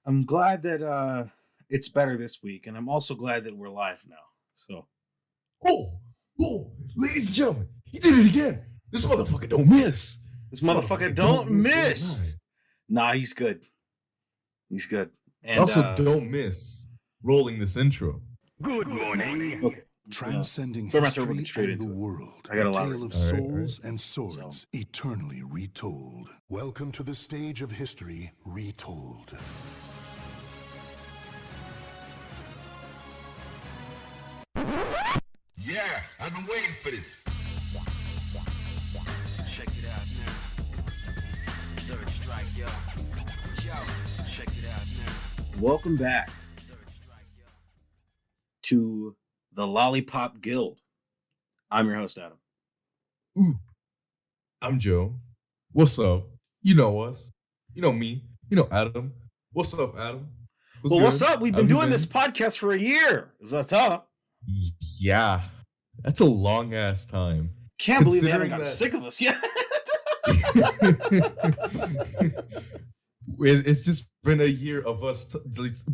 I'm glad that it's better this week, and I'm also glad that we're live now. So, Ladies and gentlemen, he did it again. This motherfucker don't miss. this motherfucker don't miss. Nah, he's good. He's good. And also, don't miss rolling this intro. Good morning. Okay. Transcending We're about to history get straight and the into it. world, I got a a lot tale of All right, souls and swords eternally retold. Welcome to the stage of history retold. Yeah, I've been waiting for this. Check it out now. Third strike, yo. Yo, check it out now. welcome back Third strike, yo. to the Lollipop Guild. I'm your host, Adam. I'm Joe. What's up? You know us. You know me. You know Adam. What's up, Adam? What's up? We've been How you doing this podcast for a year. What's up? Yeah, that's a long ass time. Can't believe they haven't Considering gotten sick of us yet. It's just been a year of us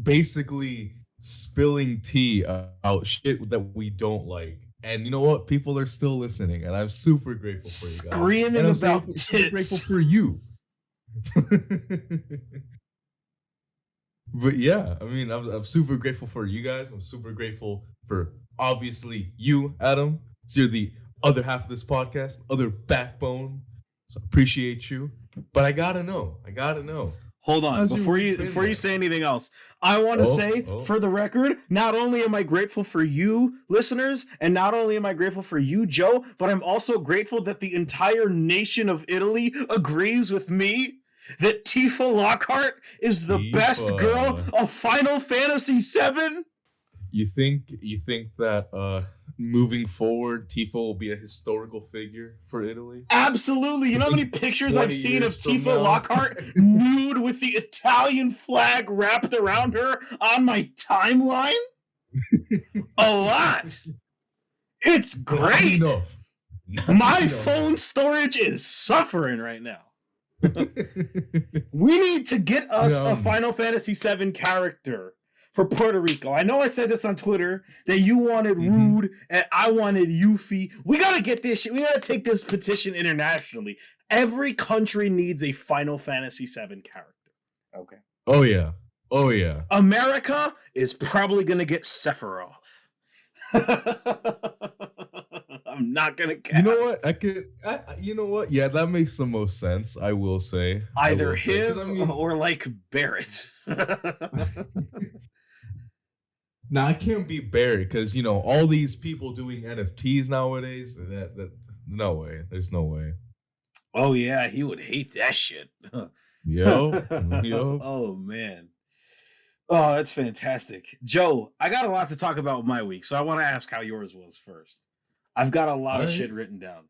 basically spilling tea about shit that we don't like. And you know what? People are still listening, and I'm super grateful for you guys. Screaming And I'm about super grateful tits. for you. But yeah, I mean, I'm super grateful for you guys. I'm super grateful for obviously you, Adam. So you're the other half of this podcast, other backbone. So I appreciate you. But I gotta know. Hold on, How's your before week you been, before you man? say anything else, I want to say for the record, not only am I grateful for you listeners, and not only am I grateful for you, Joe, but I'm also grateful that the entire nation of Italy agrees with me that Tifa Lockhart is the best Tifa. girl of Final Fantasy VII. You think that moving forward, Tifa will be a historical figure for Italy? Absolutely. You know how many pictures I've 20 seen of years from Tifa now? Lockhart nude with the Italian flag wrapped around her on my timeline? A lot. It's great. Enough. My Enough. phone storage is suffering right now. We need to get us a Final Fantasy VII character for Puerto Rico. I know I said this on Twitter that you wanted Rude and I wanted Yuffie. We gotta get this shit. We gotta take this petition internationally. Every country needs a Final Fantasy VII character. Okay. Oh yeah. America is probably gonna get Sephiroth. I'm not gonna cap. You know what? You know what? Yeah, that makes the most sense. I will say Either 'Cause him or like Barrett. Nah, I can't be Barry because you know all these people doing NFTs nowadays. That no way. There's no way. Oh yeah, he would hate that shit. Yo. Oh man. Oh, that's fantastic. Joe, I got a lot to talk about with my week, so I want to ask how yours was first. I've got a lot of Alright. shit written down.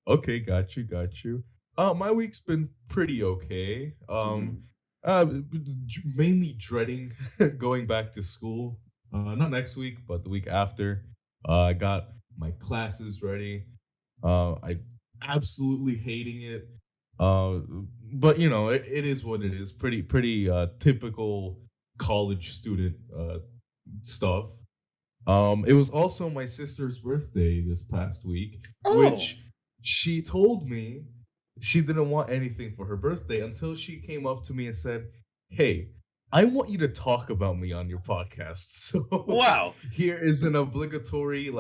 Okay, got you. My week's been pretty okay. Mainly dreading going back to school. Not next week, but the week after. I got my classes ready. I absolutely hating it. But you know, it is what it is. Pretty typical college student stuff. It was also my sister's birthday this past week, which she told me she didn't want anything for her birthday until she came up to me and said, "Hey, I want you to talk about me on your podcast." So Wow. here is an obligatory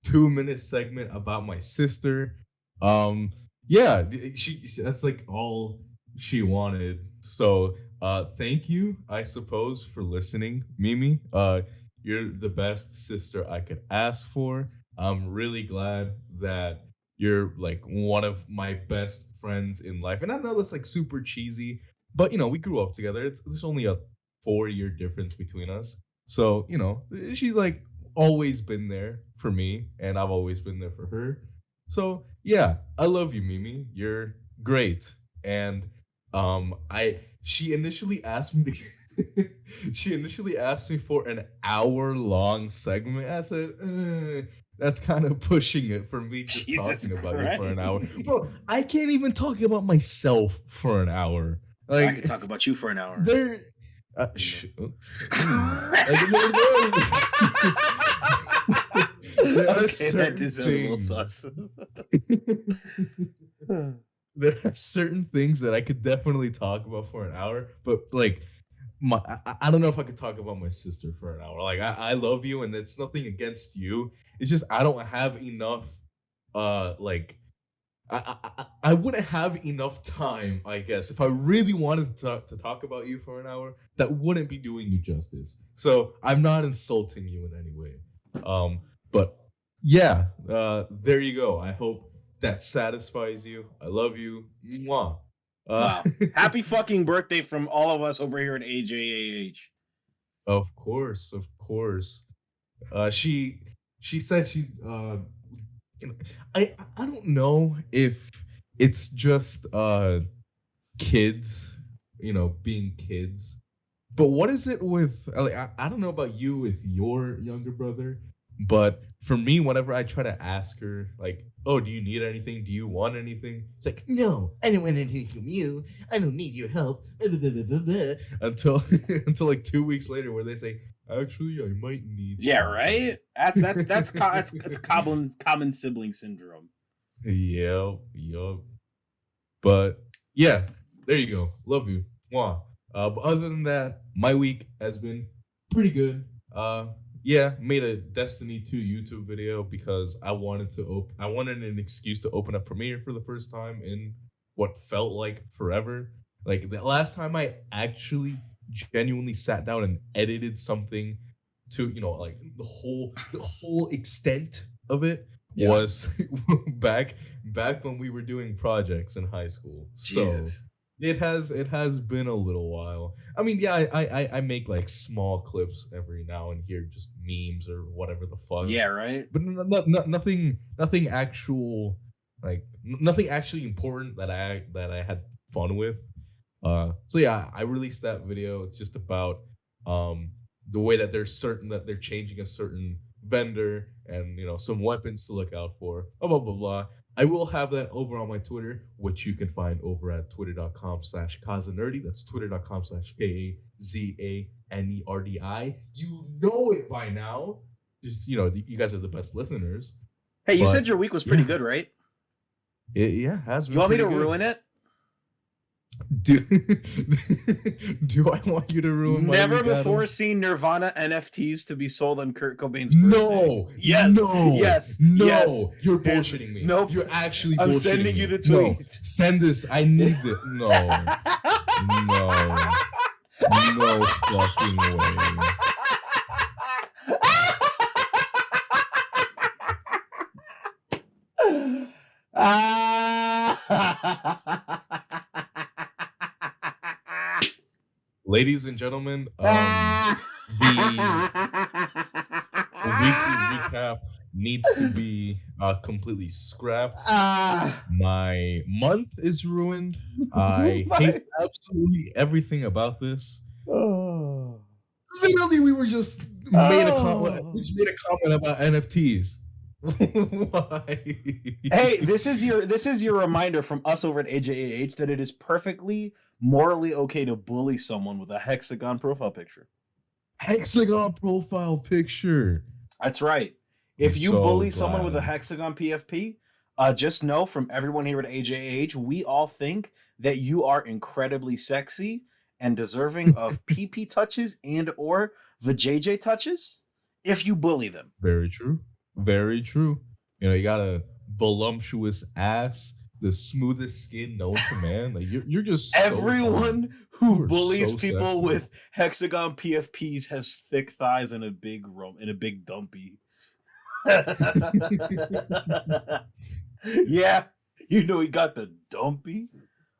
2-minute segment about my sister. Yeah, that's like all she wanted. So thank you, I suppose, for listening, Mimi. You're the best sister I could ask for. I'm really glad that you're like one of my best friends in life. And I know that's like super cheesy, but you know, we grew up together. There's only a 4-year difference between us. So, you know, she's like always been there for me, and I've always been there for her. So yeah, I love you, Mimi. You're great. And she initially asked me to she initially asked me for an hour-long segment. I said, that's kind of pushing it for me just talking about you for an hour. Bro, I can't even talk about myself for an hour. I could talk about you for an hour. There, there are Okay, that certain is a little things. sus. There are certain things that I could definitely talk about for an hour, but like I don't know if I could talk about my sister for an hour. Like I love you, and it's nothing against you. It's just I don't have enough. Like I wouldn't have enough time, I guess, if I really wanted to talk about you for an hour. That wouldn't be doing you justice. So I'm not insulting you in any way. But yeah, there you go. I hope that satisfies you. I love you. Mwah. Wow. Happy fucking birthday from all of us over here at AJAH. Of course, of course. She said she I don't know if it's just kids, being kids. But what is it with like I don't know about you with your younger brother, but for me, whenever I try to ask her, like, oh, do you need anything? Do you want anything? It's like, no, I don't want anything from you. I don't need your help. Until like 2 weeks later, where they say, actually, I might need. Yeah, something. right. That's common sibling syndrome. Yep. But yeah, there you go. Love you. Mwah. But other than that, my week has been pretty good. Yeah, made a Destiny 2 YouTube video because I wanted an excuse to open up Premiere for the first time in what felt like forever. Like the last time I actually genuinely sat down and edited something to, like the whole extent of it was back when we were doing projects in high school. Jesus. So it has been a little while. I mean, yeah, I make like small clips every now and here, just memes or whatever the fuck. Yeah, right. But nothing actual, like nothing actually important that I had fun with. So yeah, I released that video. It's just about the way that they're changing a certain vendor and some weapons to look out for. Blah blah blah. I will have that over on my Twitter, which you can find over at twitter.com/Kazanerdy. That's twitter.com/KAZANERDI. You know it by now. Just, you guys are the best listeners. Hey, you said your week was pretty good, right? It has been. You want me to good. ruin it? Do I want you to ruin my Never week, before Adam? seen Nirvana NFTs to be sold on Kurt Cobain's No. birthday. Yes. No. Yes. No. Yes. You're bullshitting me. Nope. You're actually bullshitting I'm sending me. you the No. tweet. Send this. I need it. No. No fucking way. Ladies and gentlemen, the weekly recap needs to be completely scrapped. My month is ruined. I hate absolutely everything about this. Literally, we were just made a comment about NFTs. Why? Hey, this is your reminder from us over at AJAH that it is perfectly morally okay to bully someone with a hexagon profile picture. Hexagon profile picture. That's right. If you So bully someone with a glad. hexagon PFP, just know from everyone here at AJAH, we all think that you are incredibly sexy and deserving of PP touches and or vajayjay touches if you bully them. Very true. Very true. You got a voluptuous ass, the smoothest skin known to man. Like you're just so Everyone fine. who You are bullies so people sexy. with hexagon PFPs has thick thighs and a big dumpy. Yeah, he got the dumpy.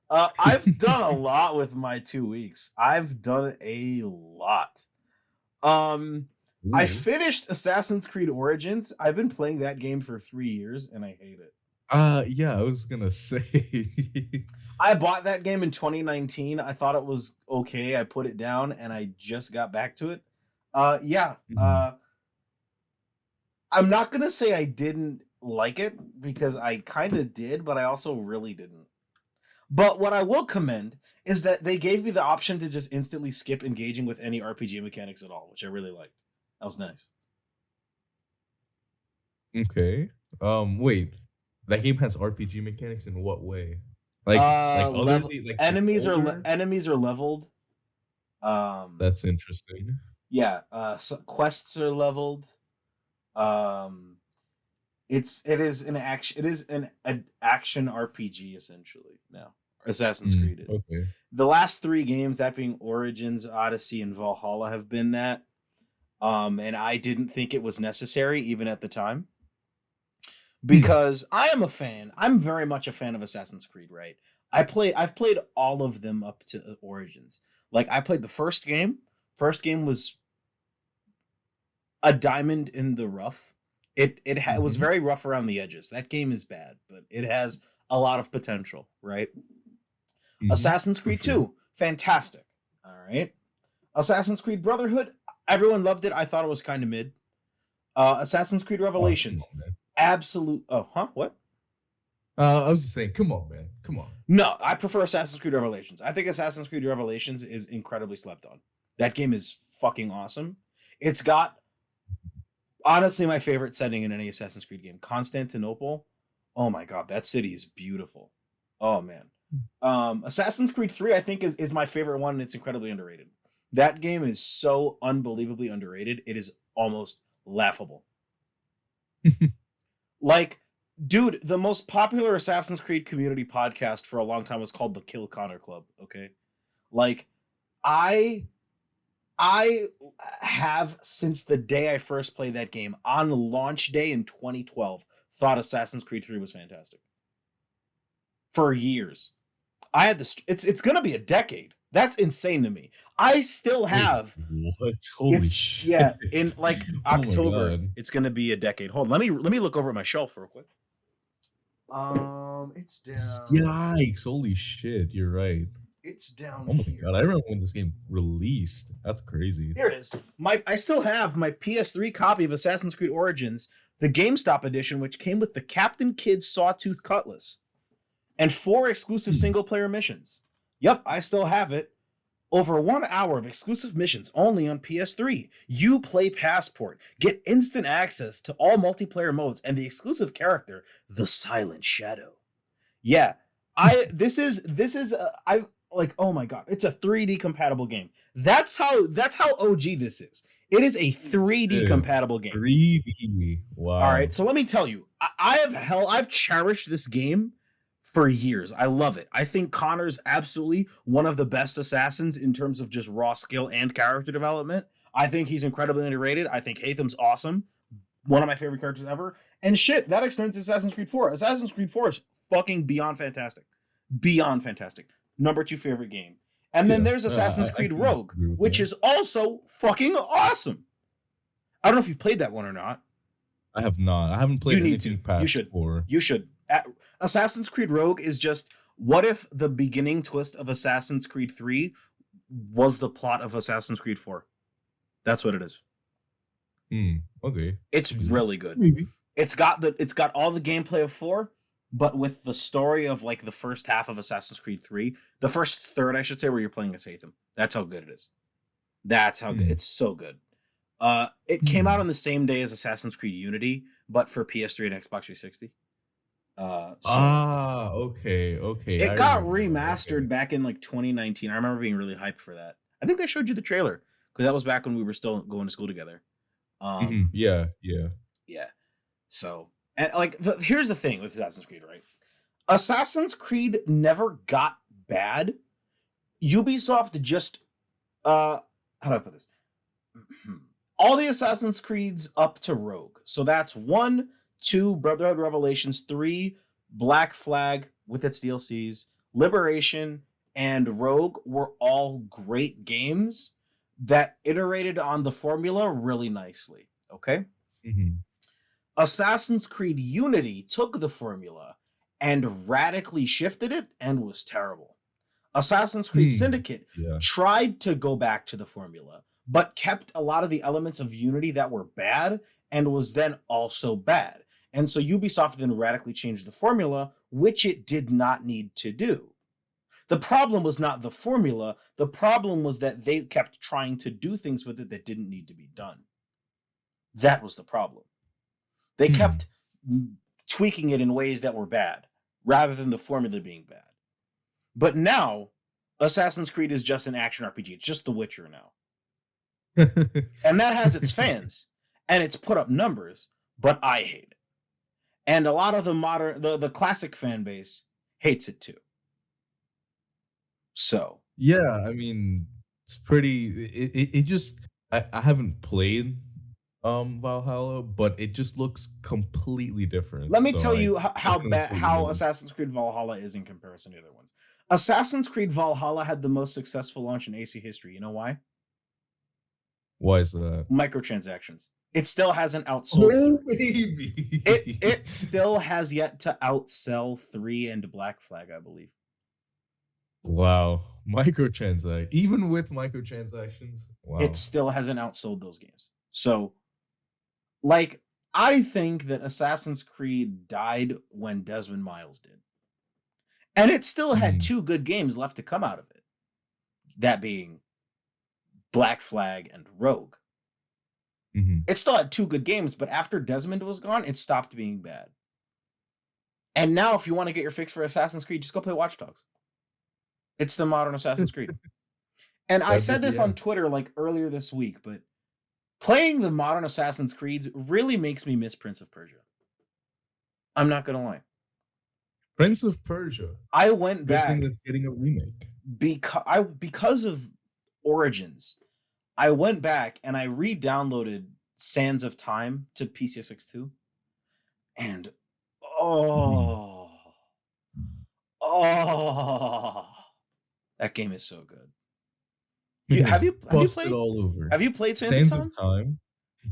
I've done a lot with my 2 weeks. I've done a lot. I finished Assassin's Creed Origins. I've been playing that game for 3 years and I hate it. Yeah, I was gonna say. I bought that game in 2019. I thought it was okay. I put it down and I just got back to it. I'm not gonna say I didn't like it because I kind of did, but I also really didn't. But what I will commend is that they gave me the option to just instantly skip engaging with any RPG mechanics at all, which I really liked. That was nice. Okay. Wait. That game has RPG mechanics in what way? Like enemies older? are leveled. That's interesting. Yeah, quests are leveled. It is an action RPG essentially now. Assassin's Creed is. Okay. The last 3 games, that being Origins, Odyssey, and Valhalla, have been that. And I didn't think it was necessary even at the time. Because I am a fan. I'm very much a fan of Assassin's Creed, right? I've played all of them up to Origins. Like, I played the first game. First game was a diamond in the rough. It was very rough around the edges. That game is bad, but it has a lot of potential, right? Assassin's Creed 2, fantastic. All right. Assassin's Creed Brotherhood, everyone loved it. I thought it was kind of mid. Assassin's Creed Revelations, absolute. Oh, huh? What? I was just saying, come on, man. Come on. No, I prefer Assassin's Creed Revelations. I think Assassin's Creed Revelations is incredibly slept on. That game is fucking awesome. It's got, honestly, my favorite setting in any Assassin's Creed game, Constantinople. Oh my god, that city is beautiful. Oh man. Assassin's Creed 3, I think, is my favorite one, and it's incredibly underrated. That game is so unbelievably underrated. It is almost laughable. Like, dude, the most popular Assassin's Creed community podcast for a long time was called the Kill Connor Club, okay? Like, I have, since the day I first played that game, on launch day in 2012, thought Assassin's Creed 3 was fantastic. For years. I had this, it's gonna be a decade. That's insane to me. I still have. Wait, what? Holy shit. Yeah, in like October, God. it's gonna be a decade. Hold on, let me look over at my shelf real quick. It's down. Yikes! Holy shit! You're right. It's down Oh my here. god! I remember when this game released. That's crazy. Here it is. I still have my PS3 copy of Assassin's Creed Origins, the GameStop edition, which came with the Captain Kidd Sawtooth Cutlass and 4 exclusive single-player missions. Yep, I still have it. Over 1 hour of exclusive missions only on PS3. Uplay Passport. Get instant access to all multiplayer modes and the exclusive character, the Silent Shadow. Yeah, this is oh my god, it's a 3D compatible game. That's how OG this is. It is a 3D compatible game. 3D. Wow. All right, so let me tell you, I've cherished this game for years. I love it. I think Connor's absolutely one of the best assassins in terms of just raw skill and character development. I think he's incredibly underrated. I think Hatham's awesome. One of my favorite characters ever. And shit, that extends to Assassin's Creed 4. Assassin's Creed 4 is fucking beyond fantastic. Beyond fantastic. Number 2 favorite game. And then there's Assassin's Creed Rogue, which is also fucking awesome. I don't know if you've played that one or not. I have not. I haven't played anything past You should. 4. You should. Assassin's Creed Rogue is just, what if the beginning twist of Assassin's Creed 3 was the plot of Assassin's Creed 4? That's what it is. Okay. It's really good. Maybe. It's got all the gameplay of 4, but with the story of like the first half of Assassin's Creed 3, the first third, I should say, where you're playing as Hatham. That's how good it is. That's how good. It's so good. It came out on the same day as Assassin's Creed Unity, but for PS3 and Xbox 360. Okay. It got remastered back in like 2019. I remember being really hyped for that. I think I showed you the trailer because that was back when we were still going to school together. Yeah. So, and like, here's the thing with Assassin's Creed, right? Assassin's Creed never got bad. Ubisoft just, how do I put this? All the Assassin's Creeds up to Rogue. So that's 1, 2, Brotherhood Revelations, 3, Black Flag with its DLCs, Liberation, and Rogue were all great games that iterated on the formula really nicely. Okay? Assassin's Creed Unity took the formula and radically shifted it and was terrible. Assassin's Creed Syndicate tried to go back to the formula, but kept a lot of the elements of Unity that were bad and was then also bad. And so Ubisoft then radically changed the formula, which it did not need to do. The problem was not the formula. The problem was that they kept trying to do things with it that didn't need to be done. That was the problem. They kept tweaking it in ways that were bad, rather than the formula being bad. But now, Assassin's Creed is just an action RPG. It's just The Witcher now. And that has its fans, and it's put up numbers, but I hate it. And a lot of the classic fan base hates it too. So yeah, I mean, it's pretty. It just I haven't played Valhalla, but it just looks completely different. let me So tell I you how definitely Assassin's Creed Valhalla is in comparison to other ones. Assassin's Creed Valhalla had the most successful launch in AC history. You know why? why is that? Microtransactions. It still hasn't outsold. Oh, baby. It still has yet to outsell 3 and Black Flag, I believe. Wow, microtransact. Even with microtransactions, wow. It still hasn't outsold those games. So, like, I think that Assassin's Creed died when Desmond Miles did. And it still had 2 good games left to come out of it. That being Black Flag and Rogue. It still had 2 good games, but after Desmond was gone, it stopped being bad. And now, if you want to get your fix for Assassin's Creed, just go play Watch Dogs. It's the modern Assassin's Creed. And I said this on Twitter like earlier this week, but playing the modern Assassin's Creeds really makes me miss Prince of Persia. I'm not gonna lie. Prince of Persia. I went Good back thing it's getting a remake. because of Origins. I went back and I re-downloaded Sands of Time to PCSX2, and that game is so good. Have you played all over? Have you played Sands of Time?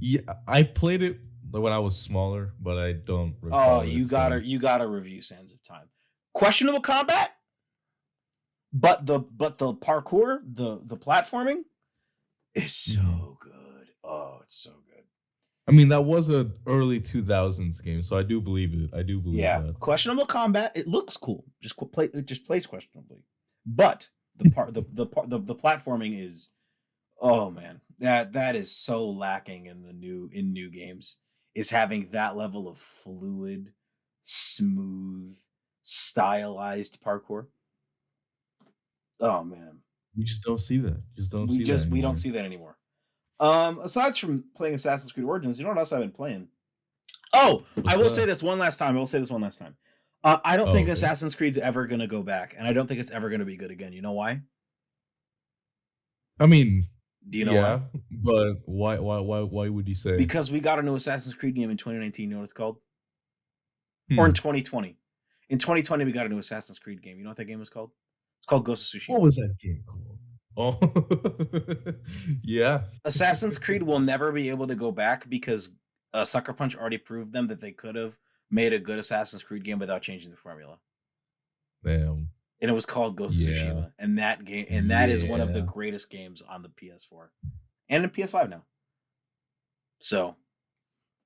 Yeah, I played it when I was smaller, but I don't recall. Oh, you gotta review Sands of Time. Questionable combat, but the parkour, the platforming is so good. Oh, it's so good. I mean, that was an early 2000s game, so I do believe it. I do believe that. Questionable combat. It looks cool. It just plays questionably. But the platforming is, oh man, that is so lacking in new games. Is having that level of fluid, smooth, stylized parkour. Oh man. We just don't see that. We don't see that anymore. Aside from playing Assassin's Creed Origins, you know what else I've been playing? Oh, I will say this one last time. I don't think Assassin's Creed's ever gonna go back, and I don't think it's ever gonna be good again. You know why? I mean, do you know why? But why would you say? Because we got a new Assassin's Creed game in 2019. You know what it's called? Or in 2020. In 2020, we got a new Assassin's Creed game. You know what that game was called? It's called Ghost of Tsushima. What was that game called? Oh, yeah. Assassin's Creed will never be able to go back because Sucker Punch already proved them that they could have made a good Assassin's Creed game without changing the formula. Damn. And it was called Ghost of Tsushima, and that is one of the greatest games on the PS4 and the PS5 now. So,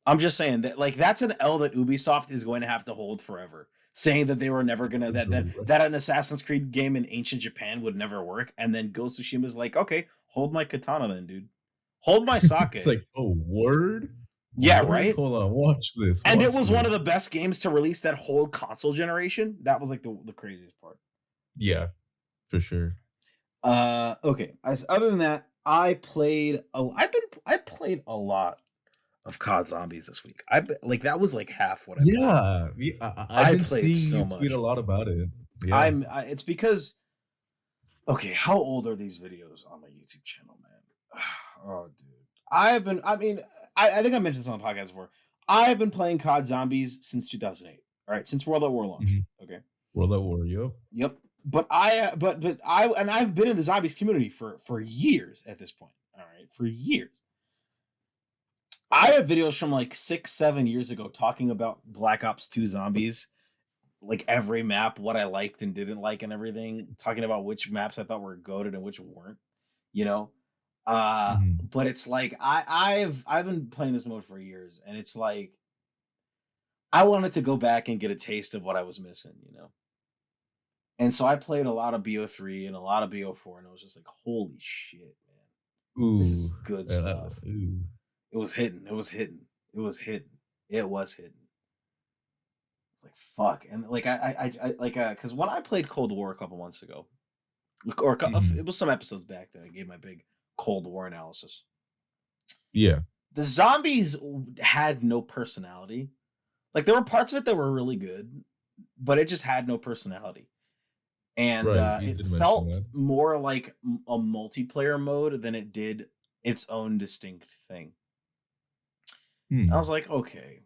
I'm just saying that that's an L that Ubisoft is going to have to hold forever. Saying that they were never gonna that an Assassin's Creed game in ancient Japan would never work, and then Ghost of Tsushima is like, okay, hold my katana then, dude. Hold my sake. It's like, oh, word? Yeah, right? Hold on, watch this. And it was one of the best games to release that whole console generation. That was like the craziest part. Yeah, for sure. Okay. Other than that, I played a lot of COD Zombies this week. That was like half what I played. I've been played seeing so you much. tweet a lot about it. Yeah. It's because, okay, how old are these videos on my YouTube channel, man? Oh, dude. I think I mentioned this on the podcast before. I've been playing COD Zombies since 2008. All right, since World at War launched. Okay. World at War, yep. But I've been in the Zombies community for years at this point. All right, for years. I have videos from like 6-7 years ago talking about Black Ops 2 Zombies, like every map, what I liked and didn't like and everything, talking about which maps I thought were goated and which weren't, you know? But it's like, I've been playing this mode for years, and it's like, I wanted to go back and get a taste of what I was missing, you know? And so I played a lot of BO3 and a lot of BO4, and I was just like, holy shit, man. Ooh, This is good stuff. ooh. It was hitting. It was hitting. It was hitting. It was hitting. It's like fuck. And like I like because when I played Cold War a couple months ago, or it was some episodes back that I gave my big Cold War analysis. Yeah. The zombies had no personality. Like there were parts of it that were really good, but it just had no personality. And it felt more like a multiplayer mode than it did its own distinct thing. I was like, okay.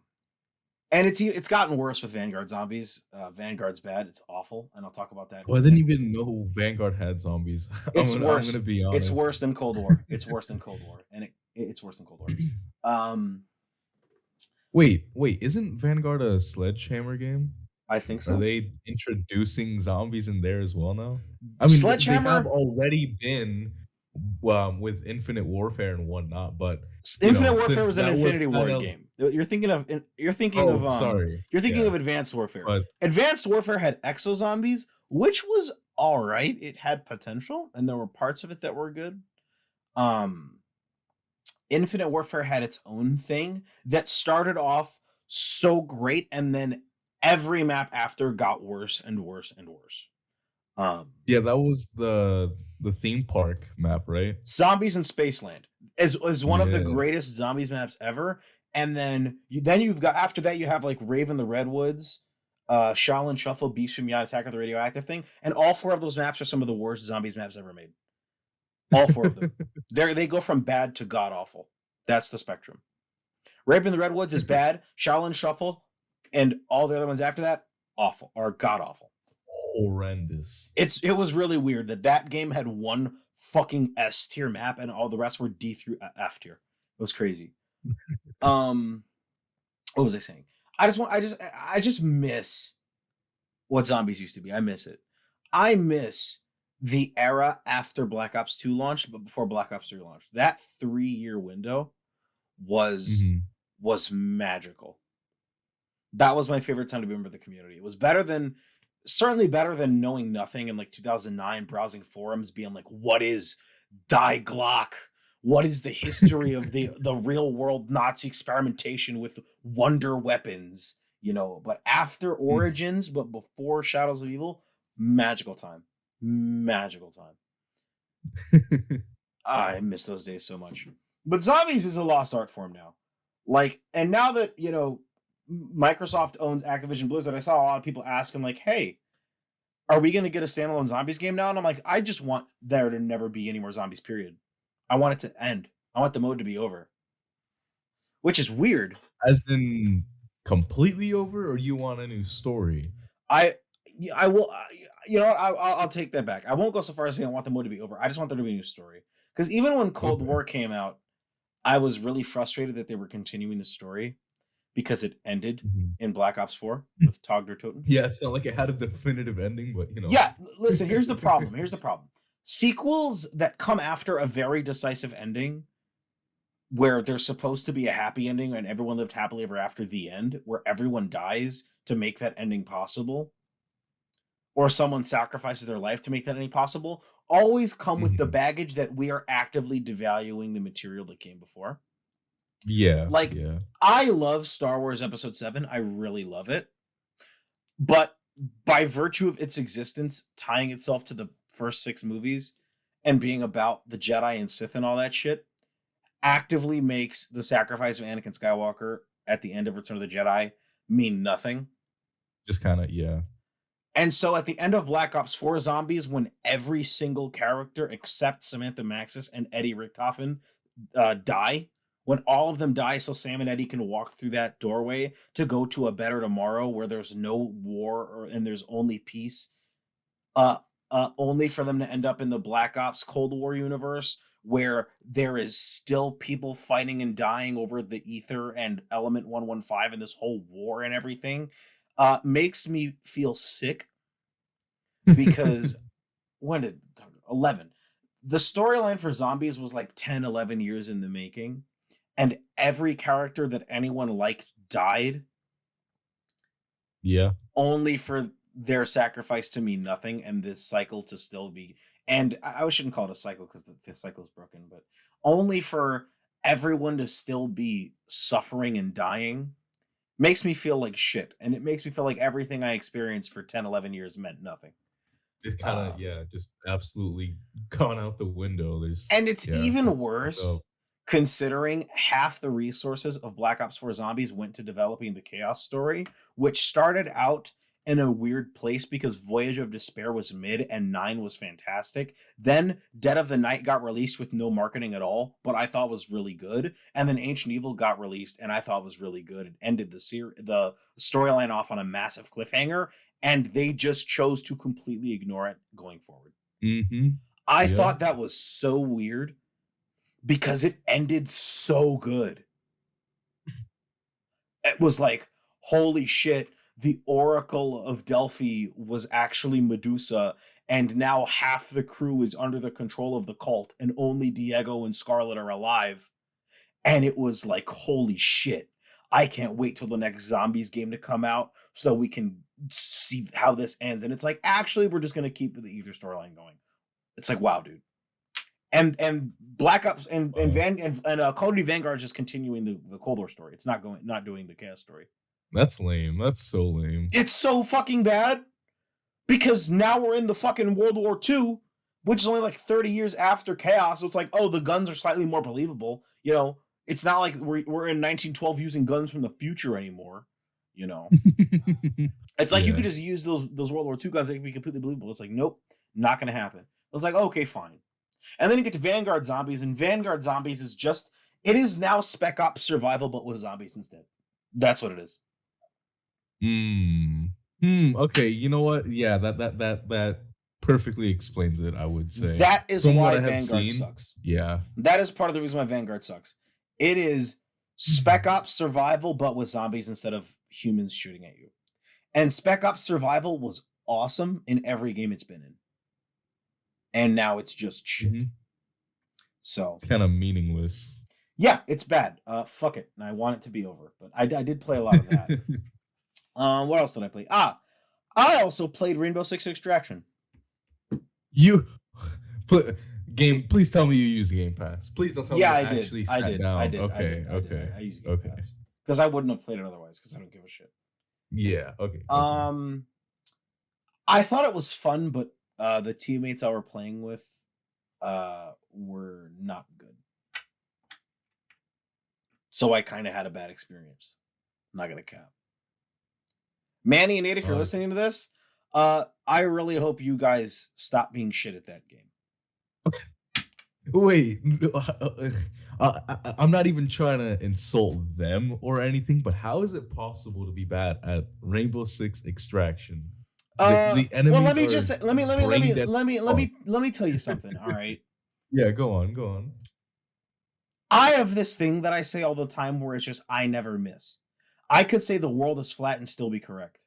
And it's gotten worse with Vanguard zombies. Vanguard's bad. It's awful. And I'll talk about that. Well, I didn't even know Vanguard had zombies. It's worse. I'm gonna be honest. It's worse than Cold War. It's worse than Cold War. And it's worse than Cold War. Wait, isn't Vanguard a Sledgehammer game? I think so. Are they introducing zombies in there as well now? I mean, Sledgehammer they have already been with Infinite Warfare and whatnot, but Infinite Warfare was an Infinity Ward game. You're thinking of Advanced Warfare. But Advanced Warfare had exo zombies, which was all right. It had potential, and there were parts of it that were good. Infinite Warfare had its own thing that started off so great, and then every map after got worse and worse and worse. Yeah, that was the theme park map, right? Zombies in Spaceland is one of the greatest zombies maps ever. And then you've got, after that, you have like Raven the Redwoods, Shaolin Shuffle, Beast from Beyond, Attack of the Radioactive Thing, and all four of those maps are some of the worst zombies maps ever made. All four of them. They go from bad to god awful. That's the spectrum. Raven the Redwoods is bad. Shaolin Shuffle and all the other ones after that, awful or god awful. Horrendous. It was really weird that game had one fucking S tier map and all the rest were D through F tier. It was crazy. What was I saying? I just miss what zombies used to be. I miss it. I miss the era after Black Ops 2 launched, but before Black Ops 3 launched. That 3-year window was magical. That was my favorite time to be a member of the community. It was certainly better than knowing nothing in like 2009, browsing forums, being like, what is Die Glock? What is the history of the real world Nazi experimentation with wonder weapons? But after Origins, but before Shadows of Evil, magical time. I miss those days so much. But zombies is a lost art form now. Like, and now that, Microsoft owns Activision-Blizzard, I saw a lot of people asking like, hey, are we going to get a standalone zombies game now? And I'm like, I just want there to never be any more zombies, period. I want it to end. I want the mode to be over. Which is weird. As in completely over, or you want a new story? I will, I'll take that back. I won't go so far as saying I want the mode to be over. I just want there to be a new story. Because even when Cold War came out, I was really frustrated that they were continuing the story because it ended in Black Ops 4 with Tog der Toten. Yeah, it's not like it had a definitive ending, but Yeah, listen, here's the problem. Sequels that come after a very decisive ending, where there's supposed to be a happy ending and everyone lived happily ever after the end, where everyone dies to make that ending possible, or someone sacrifices their life to make that ending possible, always come with the baggage that we are actively devaluing the material that came before. Yeah. I love Star Wars Episode 7. I really love it. But by virtue of its existence, tying itself to the first 6 movies and being about the Jedi and Sith and all that shit, actively makes the sacrifice of Anakin Skywalker at the end of Return of the Jedi mean nothing. Just kind of, yeah. And so at the end of Black Ops 4 Zombies, when every single character except Samantha Maxis and Eddie Richthofen die, when all of them die so Sam and Eddie can walk through that doorway to go to a better tomorrow where there's no war and there's only peace, only for them to end up in the Black Ops Cold War universe where there is still people fighting and dying over the ether and element 115 and this whole war and everything, makes me feel sick because 11. The storyline for Zombies was like 10, 11 years in the making, and every character that anyone liked died. Yeah. Only for their sacrifice to mean nothing and this cycle to still be, and I shouldn't call it a cycle because the cycle is broken, but only for everyone to still be suffering and dying makes me feel like shit. And it makes me feel like everything I experienced for 10, 11 years meant nothing. It's kind of just absolutely gone out the window. And it's even worse considering half the resources of Black Ops 4 Zombies went to developing the Chaos story, which started out in a weird place because Voyage of Despair was mid and 9 was fantastic. Then Dead of the Night got released with no marketing at all, but I thought was really good. And then Ancient Evil got released and I thought was really good. It ended the storyline off on a massive cliffhanger, and they just chose to completely ignore it going forward. I thought that was so weird because it ended so good. It was like, holy shit, the Oracle of Delphi was actually Medusa, and now half the crew is under the control of the cult, and only Diego and Scarlet are alive. And it was like, holy shit, I can't wait till the next Zombies game to come out so we can see how this ends. And it's like, actually, we're just going to keep the Ether storyline going. It's like, wow, dude. And Black Ops and Call of Duty Vanguard is just continuing the Cold War story. It's not doing the Chaos story. That's lame. That's so lame. It's so fucking bad because now we're in the fucking World War II, which is only like 30 years after Chaos. So it's like, oh, the guns are slightly more believable. You know, it's not like we're in 1912 using guns from the future anymore. You know, it's like you could just use those World War II guns. They could be completely believable. It's like, nope, not going to happen. It's like, okay, fine. And then you get to Vanguard Zombies, and Vanguard Zombies it is now Spec Ops Survival, but with zombies instead. That's what it is. Okay, you know what? Yeah, that perfectly explains it, I would say. That is why Vanguard sucks. Yeah. That is part of the reason why Vanguard sucks. It is Spec Ops Survival, but with zombies instead of humans shooting at you. And Spec Ops Survival was awesome in every game it's been in. And now it's just shit. So it's kind of meaningless. Yeah, it's bad. Fuck it. And I want it to be over. But I did play a lot of that. What else did I play? I also played Rainbow Six Extraction. Please tell me you use Game Pass. Please don't tell me you actually sat down. I did. Okay. I used Game Pass. Because I wouldn't have played it otherwise, because I don't give a shit. Yeah, okay. I thought it was fun, but the teammates I were playing with were not good. So I kind of had a bad experience. I'm not going to cap. Manny and Nate, if you're listening to this, I really hope you guys stop being shit at that game. Wait, I'm not even trying to insult them or anything, but how is it possible to be bad at Rainbow Six Extraction? The well, let me tell you something. All right. Yeah, go on. I have this thing that I say all the time where it's just I never miss. I could say the world is flat and still be correct.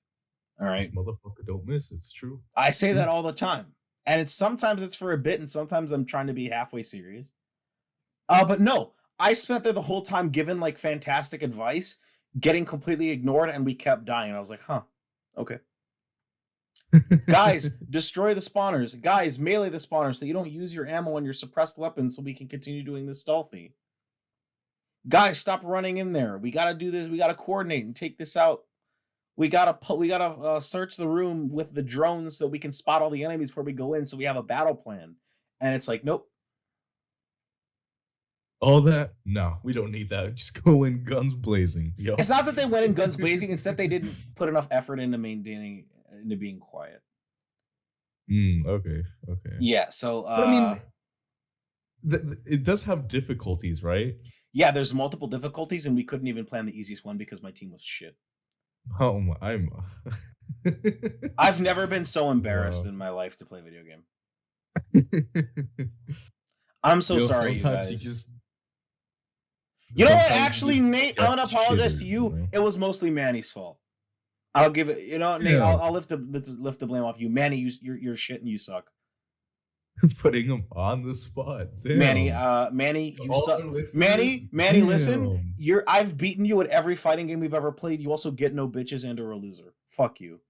All right. This motherfucker don't miss. It's true. I say that all the time. And sometimes it's for a bit, and sometimes I'm trying to be halfway serious. But no, I spent there the whole time giving like fantastic advice, getting completely ignored, and we kept dying. I was like, huh, okay. Guys, destroy the spawners. Guys, melee the spawners so you don't use your ammo on your suppressed weapons so we can continue doing this stealthy. Guys, stop running in there. We gotta do this. We gotta coordinate and take this out. We gotta search the room with the drones so we can spot all the enemies before we go in, so we have a battle plan. And it's like, nope. All that? No, we don't need that. Just go in guns blazing. Yo. It's not that they went in guns blazing. Instead, they didn't put enough effort into maintaining, into being quiet. Okay. Yeah, so... I mean, it does have difficulties, right? Yeah, there's multiple difficulties, and we couldn't even plan the easiest one because my team was shit. Oh, I've never been so embarrassed in my life to play a video game. I'm so sorry, you guys. You know what? Actually, Nate, I'm gonna apologize to you. It was mostly Manny's fault. I'll give it. You know, Nate, yeah. I'll lift the blame off you. Manny, you're shit and you suck. Putting him on the spot. Damn. Manny, you suck. Manny, listen. I've beaten you at every fighting game we've ever played. You also get no bitches and or a loser. Fuck you.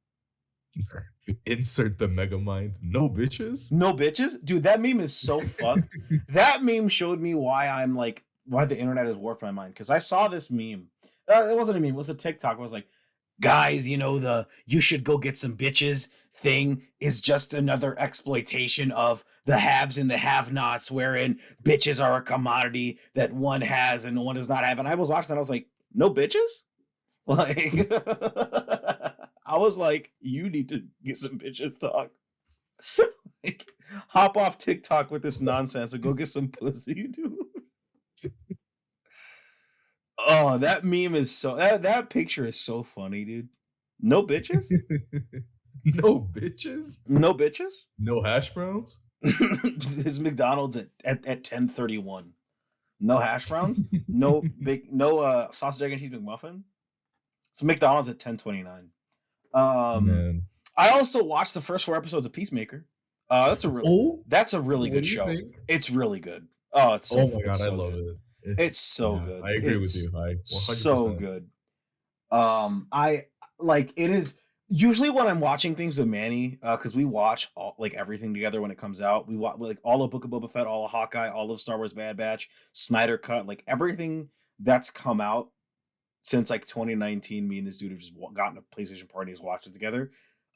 Insert the mega mind. No bitches. No bitches, dude. That meme is so fucked. That meme showed me why the internet has warped my mind. Because I saw this meme. It wasn't a meme. It was a TikTok. It was like, guys, the you should go get some bitches thing is just another exploitation of the haves and the have-nots, wherein bitches are a commodity that one has and one does not have. And I was watching that. I was like, no bitches. Like, I was like, you need to get some bitches talk. Like, hop off TikTok with this nonsense and go get some pussy, dude. Oh, that meme is that picture is so funny, dude. No bitches? No bitches? No bitches? No hash browns? His McDonald's at 10:31. No hash browns? No sausage, egg, and cheese McMuffin? So McDonald's at 10:29. Man. I also watched the first 4 episodes of Peacemaker. That's a really good show. Think? It's really good. Oh, it's so, oh my god, so I love good. it. It's so good. I agree with you. 100%. So good. I like it is usually when I'm watching things with Manny, because we watch everything together when it comes out. We watch like all of Book of Boba Fett, all of Hawkeye, all of Star Wars Bad Batch, Snyder Cut, like everything that's come out since like 2019. Me and this dude have just gotten a PlayStation party, just watched it together.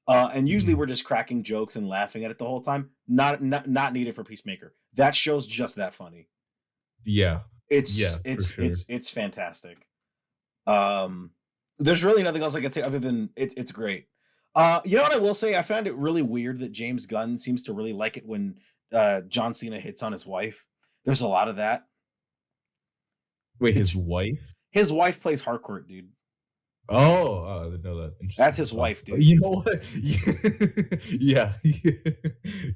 And usually we're just cracking jokes and laughing at it the whole time. Not needed for Peacemaker. That show's just that funny. Yeah. It's fantastic. There's really nothing else I can say other than it's great. You know what I will say? I found it really weird that James Gunn seems to really like it when John Cena hits on his wife. There's a lot of that. Wait, his wife? His wife plays Harcourt, dude. Oh, I didn't know that. That's his wife, dude. You know what? Yeah.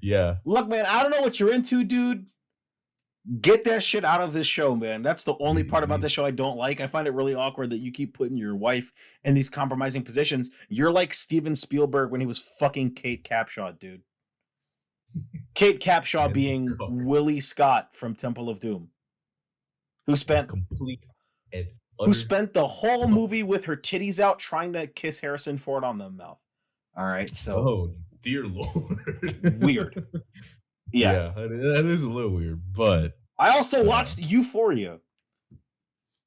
Yeah. Look, man, I don't know what you're into, dude. Get that shit out of this show, man. That's the only part about this show I don't like. I find it really awkward that you keep putting your wife in these compromising positions. You're like Steven Spielberg when he was fucking Kate Capshaw, dude. Kate Capshaw being Willie Scott from Temple of Doom, who spent the whole movie with her titties out trying to kiss Harrison Ford on the mouth. All right, so oh dear Lord, weird. Yeah, that is a little weird, but I also watched Euphoria.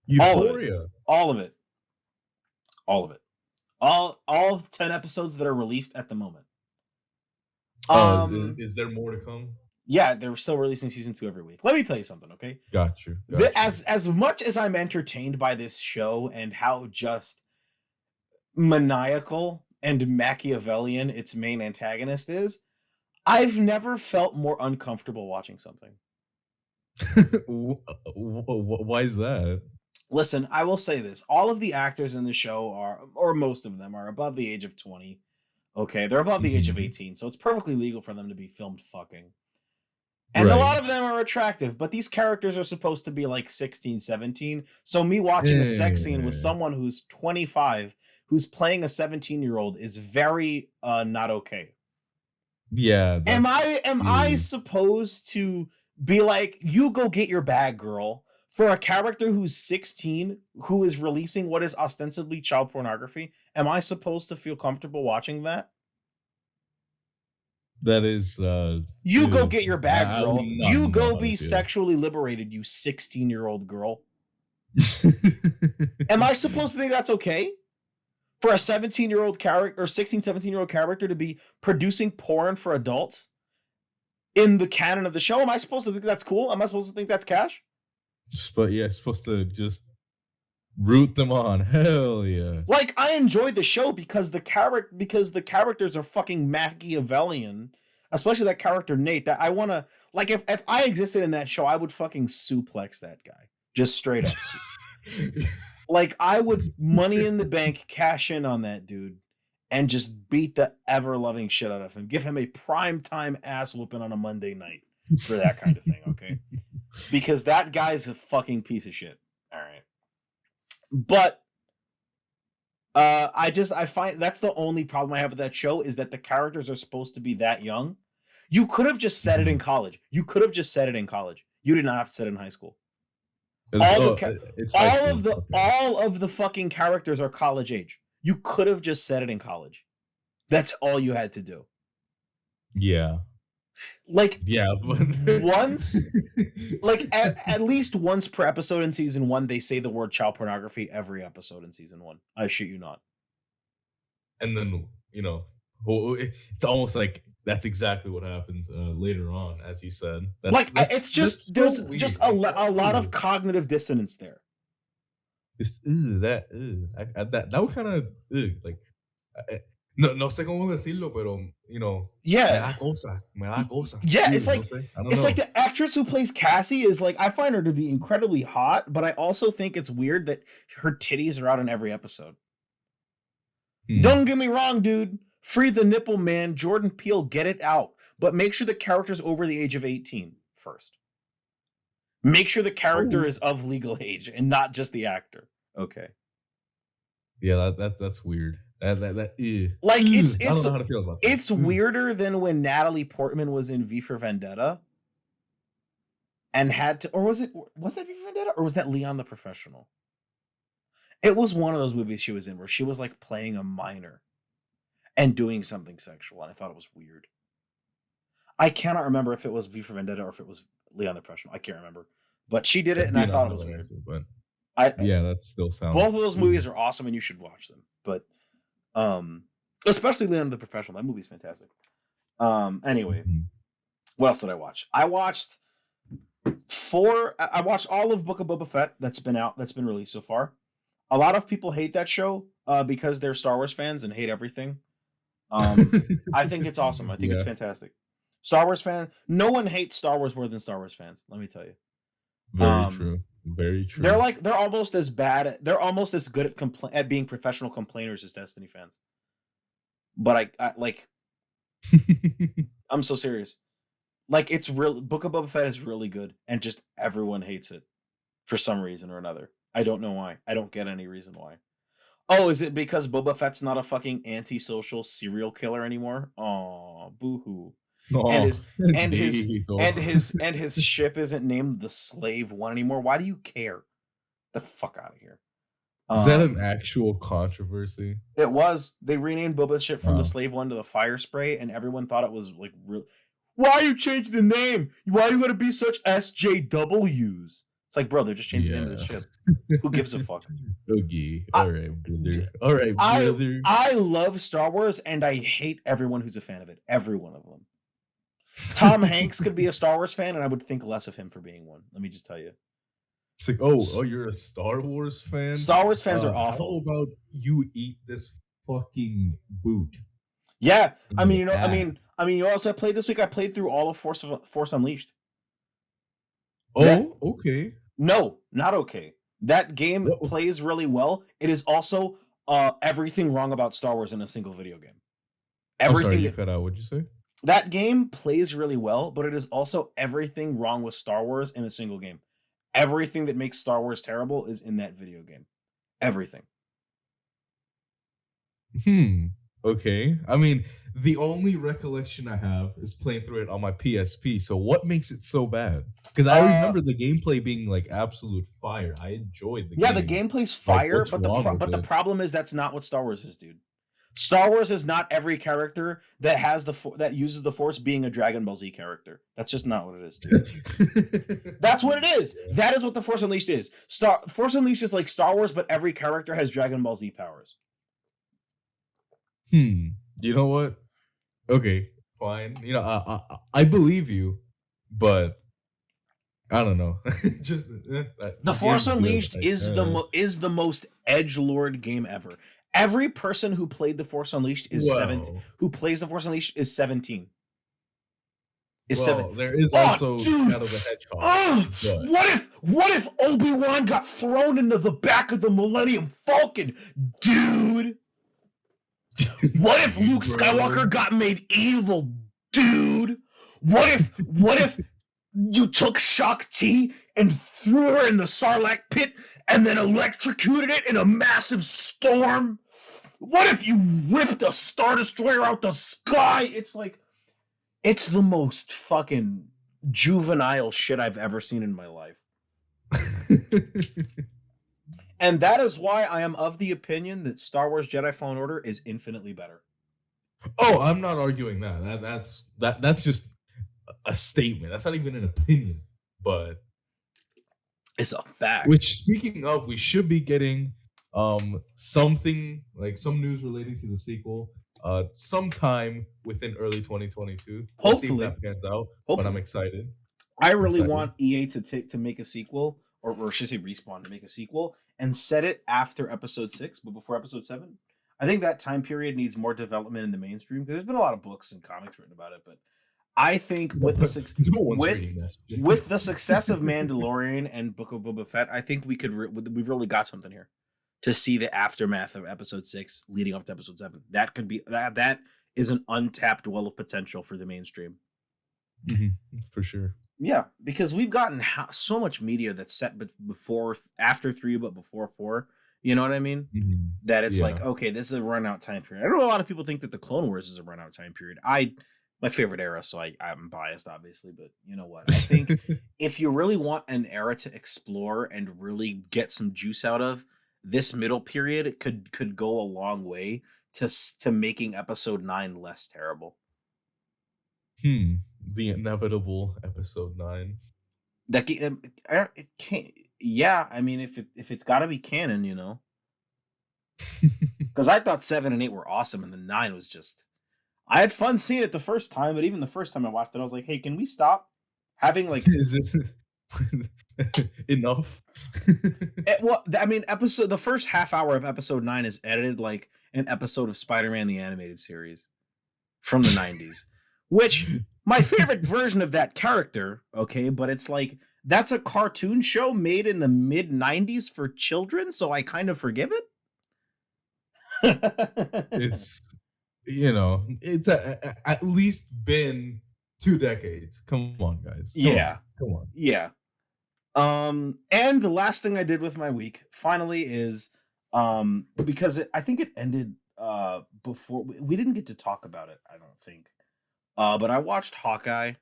Euphoria, all of it. All 10 episodes that are released at the moment. Is there more to come? Yeah, they're still releasing season 2 every week. Let me tell you something, okay? Got you. As much as I'm entertained by this show and how just maniacal and Machiavellian its main antagonist is, I've never felt more uncomfortable watching something. Why is that? Listen, I will say this. All of the actors in the show are, or most of them, are above the age of 20. Okay, they're above the age of 18, so it's perfectly legal for them to be filmed fucking. And a lot of them are attractive, but these characters are supposed to be like 16, 17. So me watching a sex scene with someone who's 25, who's playing a 17-year-old is very not okay. Yeah. Am I supposed to be like, you go get your bag, girl, for a character who's 16 who is releasing what is ostensibly child pornography? Am I supposed to feel comfortable watching that? That is you go get your bag, girl. You go be sexually liberated, you 16-year-old girl. Am I supposed to think that's okay? For a 17-year-old character or 16, 17-year-old character to be producing porn for adults in the canon of the show? Am I supposed to think that's cool? Am I supposed to think that's cash? But yeah, supposed to just root them on. Hell yeah. Like, I enjoyed the show because the characters are fucking Machiavellian, especially that character Nate. That I want to, like, if I existed in that show, I would fucking suplex that guy. Just straight up. Like, I would money in the bank, cash in on that dude, and just beat the ever-loving shit out of him. Give him a primetime ass whooping on a Monday night for that kind of thing, okay? Because that guy's a fucking piece of shit. All right. But I find that's the only problem I have with that show is that the characters are supposed to be that young. You could have just said it in college. You did not have to say it in high school. All of the fucking characters are college age. You could have just said it in college. That's all you had to do. Yeah. Like, Yeah. But once, like at least once per episode in season 1, they say the word child pornography every episode in season 1. I shit you not. and then, it's almost like that's exactly what happens later on, as you said. It's just there's just a lot of cognitive dissonance there. That would kind of like no sé cómo decirlo, pero Yeah. me da cosa. Yeah, it's like no sé, I don't it's know. like the actress who plays Cassie is like, I find her to be incredibly hot, but I also think it's weird that her titties are out in every episode. Don't get me wrong, dude. Free the nipple, man. Jordan Peele, get it out. But make sure the character's over the age of 18 first. Make sure the character is of legal age and not just the actor. Okay. Yeah, that's weird. Like it's I don't know how to feel about that. It's weirder than when Natalie Portman was in V for Vendetta and had to, or was that V for Vendetta or was that Leon the Professional? It was one of those movies she was in where she was like playing a minor and doing something sexual, and I thought it was weird. I cannot remember if it was V for Vendetta or if it was Leon the Professional. I can't remember, but she did it, and I thought it was weird. But yeah, that still sounds. Both of those movies are awesome, and you should watch them. But especially Leon the Professional, that movie's fantastic. Anyway, what else did I watch? I watched all of Book of Boba Fett that's been released so far. A lot of people hate that show because they're Star Wars fans and hate everything. I think it's awesome. I think it's fantastic. Star Wars fan. No one hates Star Wars more than Star Wars fans. Let me tell you. Very true. Very true. They're almost as bad. They're almost as good at being professional complainers as Destiny fans. But I like. I'm so serious. Like, it's real. Book of Boba Fett is really good, and just everyone hates it for some reason or another. I don't know why. I don't get any reason why. Oh, is it because Boba Fett's not a fucking antisocial serial killer anymore? Oh, boo-hoo. And his ship isn't named the Slave One anymore. Why do you care? The fuck out of here. Is that an actual controversy? It was. They renamed Boba's ship from the Slave One to the Fire Spray, and everyone thought it was like real. Why you change the name? Why you gotta be such SJWs? It's like, bro, they're just changing the name of the ship. Who gives a fuck? Okay. All right, brother. I love Star Wars, and I hate everyone who's a fan of it. Every one of them. Tom Hanks could be a Star Wars fan, and I would think less of him for being one. Let me just tell you. It's like, oh, you're a Star Wars fan? Star Wars fans are awful. How about you eat this fucking boot? Yeah, I mean, you also played this week. I played through all of Force Unleashed. Okay. No, not okay. That game plays really well. It is also everything wrong about Star Wars in a single video game. Everything. I'm sorry, you cut out. What'd you say? That game plays really well, but it is also everything wrong with Star Wars in a single game. Everything that makes Star Wars terrible is in that video game. Everything. Okay. I mean, the only recollection I have is playing through it on my PSP. So what makes it so bad? Because I remember the gameplay being like absolute fire. I enjoyed the game. Yeah, the gameplay's fire, but the problem is that's not what Star Wars is, dude. Star Wars is not every character that has that uses the Force being a Dragon Ball Z character. That's just not what it is, dude. That's what it is. That is what the Force Unleashed is. Force Unleashed is like Star Wars, but every character has Dragon Ball Z powers. You know what? Okay, fine. I believe you, but I don't know. Just the Force Unleashed is the most edgelord game ever. Every person who played the Force Unleashed is 17. Who plays the Force Unleashed is 17. There is also Shadow the Hedgehog. What if Obi-Wan got thrown into the back of the Millennium Falcon, dude? What if Luke Skywalker got made evil, dude? What if you took Shakti and threw her in the Sarlacc pit and then electrocuted it in a massive storm? What if you ripped a Star Destroyer out the sky? It's like, it's the most fucking juvenile shit I've ever seen in my life. And that is why I am of the opinion that Star Wars Jedi Fallen Order is infinitely better. Oh, I'm not arguing that. That's just a statement. That's not even an opinion. But It's a fact. which, speaking of, we should be getting something like some news relating to the sequel sometime within early 2022. We'll see if Hopefully. that pans out. But Hopefully. I'm excited. I really Excited. want EA to make a sequel, or should I say Respawn to make a sequel and set it after episode 6, but before episode 7. I think that time period needs more development in the mainstream because there's been a lot of books and comics written about it. But I think with the No one's reading that shit. with the success of Mandalorian and Book of Boba Fett, I think we've really got something here to see the aftermath of episode 6 leading up to episode 7. That could be that is an untapped well of potential for the mainstream. Mhm, for sure. Yeah, because we've gotten so much media that's set after 3, but before 4. You know what I mean? Mhm. That it's Yeah. like, okay, this is a run out time period. I know a lot of people think that the Clone Wars is a run out time period. My favorite era, so I'm biased, obviously, but you know what? I think if you really want an era to explore and really get some juice out of, this middle period could go a long way to making episode 9 less terrible. The inevitable episode 9. That it can't. Yeah, I mean, if it's got to be canon, you know, because I thought 7 and 8 were awesome, and the 9 was just. I had fun seeing it the first time, but even the first time I watched it, I was like, "Hey, can we stop having like?" Is this enough? Well, I mean, the first half hour of episode 9 is edited like an episode of Spider-Man the Animated Series from the 90s, which my favorite version of that character. Okay, but it's like. That's a cartoon show made in the mid 90s for children, so I kind of forgive it. It's it's at least been 2 decades. Come on, guys. Come on. Yeah. And the last thing I did with my week finally is because I think it ended before we didn't get to talk about it, I don't think. But I watched Hawkeye.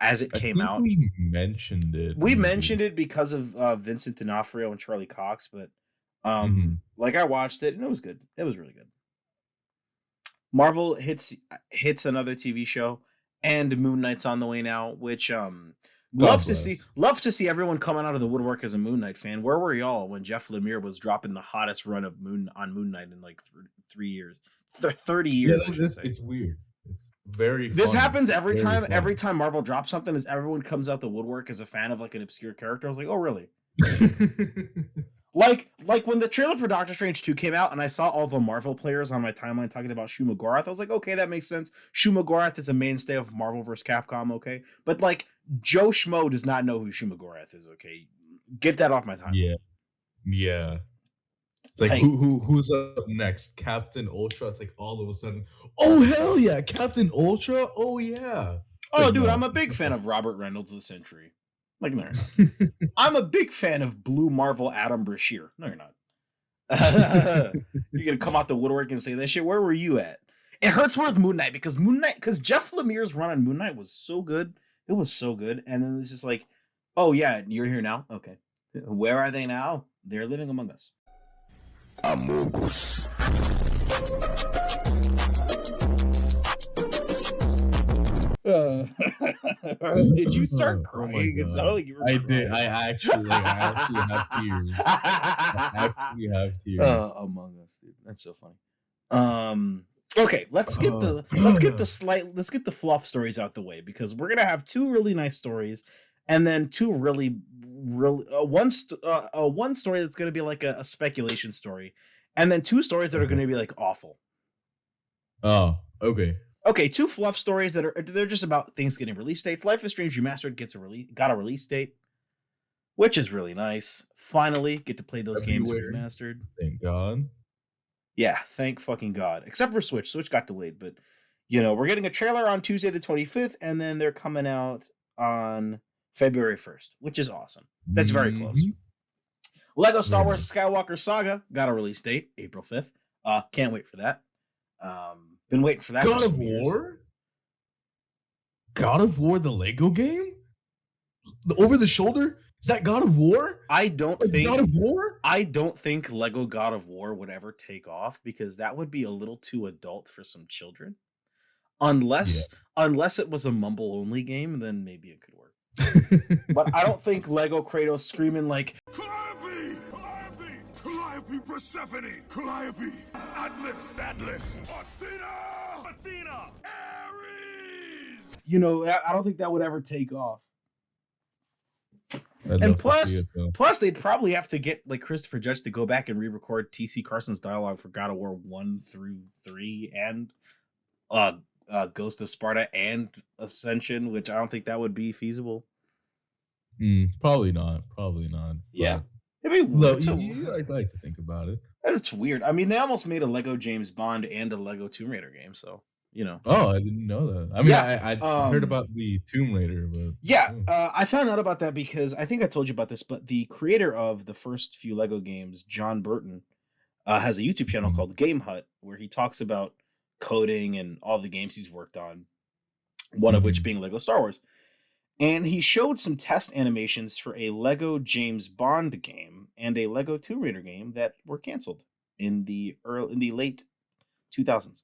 As it came out, we mentioned it. We mentioned it because of Vincent D'Onofrio and Charlie Cox, but like I watched it and it was good. It was really good. Marvel hits another TV show, and Moon Knight's on the way now, which love to see everyone coming out of the woodwork as a Moon Knight fan. Where were y'all when Jeff Lemire was dropping the hottest run of Moon Knight in like 3 years, 30 years? Yeah, it's weird. It's very. This funny. happens every Very time. funny. Every time Marvel drops something, is everyone comes out the woodwork as a fan of like an obscure character. I was like, oh really? like when the trailer for Doctor Strange 2 came out, and I saw all the Marvel players on my timeline talking about Shuma Gorath. I was like, okay, that makes sense. Shuma Gorath is a mainstay of Marvel vs. Capcom. Okay, but like Joe Schmo does not know who Shuma Gorath is. Okay, get that off my timeline. Yeah. It's like who's up next? Captain Ultra. It's like all of a sudden, oh hell yeah, Captain Ultra. Oh yeah. Oh Like, dude, no. I'm a big fan of Robert Reynolds of the Century. Like no, you're not. I'm a big fan of Blue Marvel Adam Brashear. No, you're not. You're gonna come out the woodwork and say that shit. Where were you at? It hurts more with Moon Knight because Jeff Lemire's run on Moon Knight was so good. It was so good, and then it's just like, oh yeah, you're here now. Okay, where are they now? They're living among us. Amogus. Did you start Oh my crying? It God. sounded like you were I crying. did. I actually have tears. I actually have tears. Among Us, dude. That's so funny. Okay, let's get the fluff stories out the way, because we're gonna have 2 really nice stories, and then 2 really one story that's gonna be like a speculation story, and then 2 stories that are gonna be like awful. Oh, okay. Okay, 2 fluff stories they're just about things getting release dates. Life is Strange Remastered got a release date, which is really nice. Finally, get to play those games February. remastered. Thank God. Yeah, thank fucking God. Except for Switch. Switch got delayed, but we're getting a trailer on Tuesday the 25th, and then they're coming out on February 1st, which is awesome. That's very close. Lego Star Wars Skywalker Saga got a release date, April 5th. Can't wait for that. Been waiting for that. God for of some years. War? God of War, the Lego game? The over the shoulder? Is that God of War? I don't Like God of War? I don't think Lego God of War would ever take off because that would be a little too adult for some children. Unless it was a mumble only game, then maybe it could work. But I don't think Lego Kratos screaming like Calliope! Calliope! Calliope Persephone! Calliope! Atlas! Athena! Ares! you know, I don't think that would ever take off. I'd And love to see plus they'd probably have to get like Christopher Judge to go back and re-record TC Carson's dialogue for God of War 1 through 3 and Ghost of Sparta and Ascension, which I don't think that would be feasible. Probably not. Yeah. But, It'd be I'd like to think about it. It's weird. I mean, they almost made a Lego James Bond and a Lego Tomb Raider game, so you know. Oh, I didn't know that. I mean, I heard about the Tomb Raider, but I found out about that because I think I told you about this, but the creator of the first few Lego games, John Burton, has a YouTube channel called Game Hut where he talks about coding and all the games he's worked on, one of which being Lego Star Wars. And he showed some test animations for a Lego James Bond game and a Lego Tomb Raider game that were canceled in the late 2000s.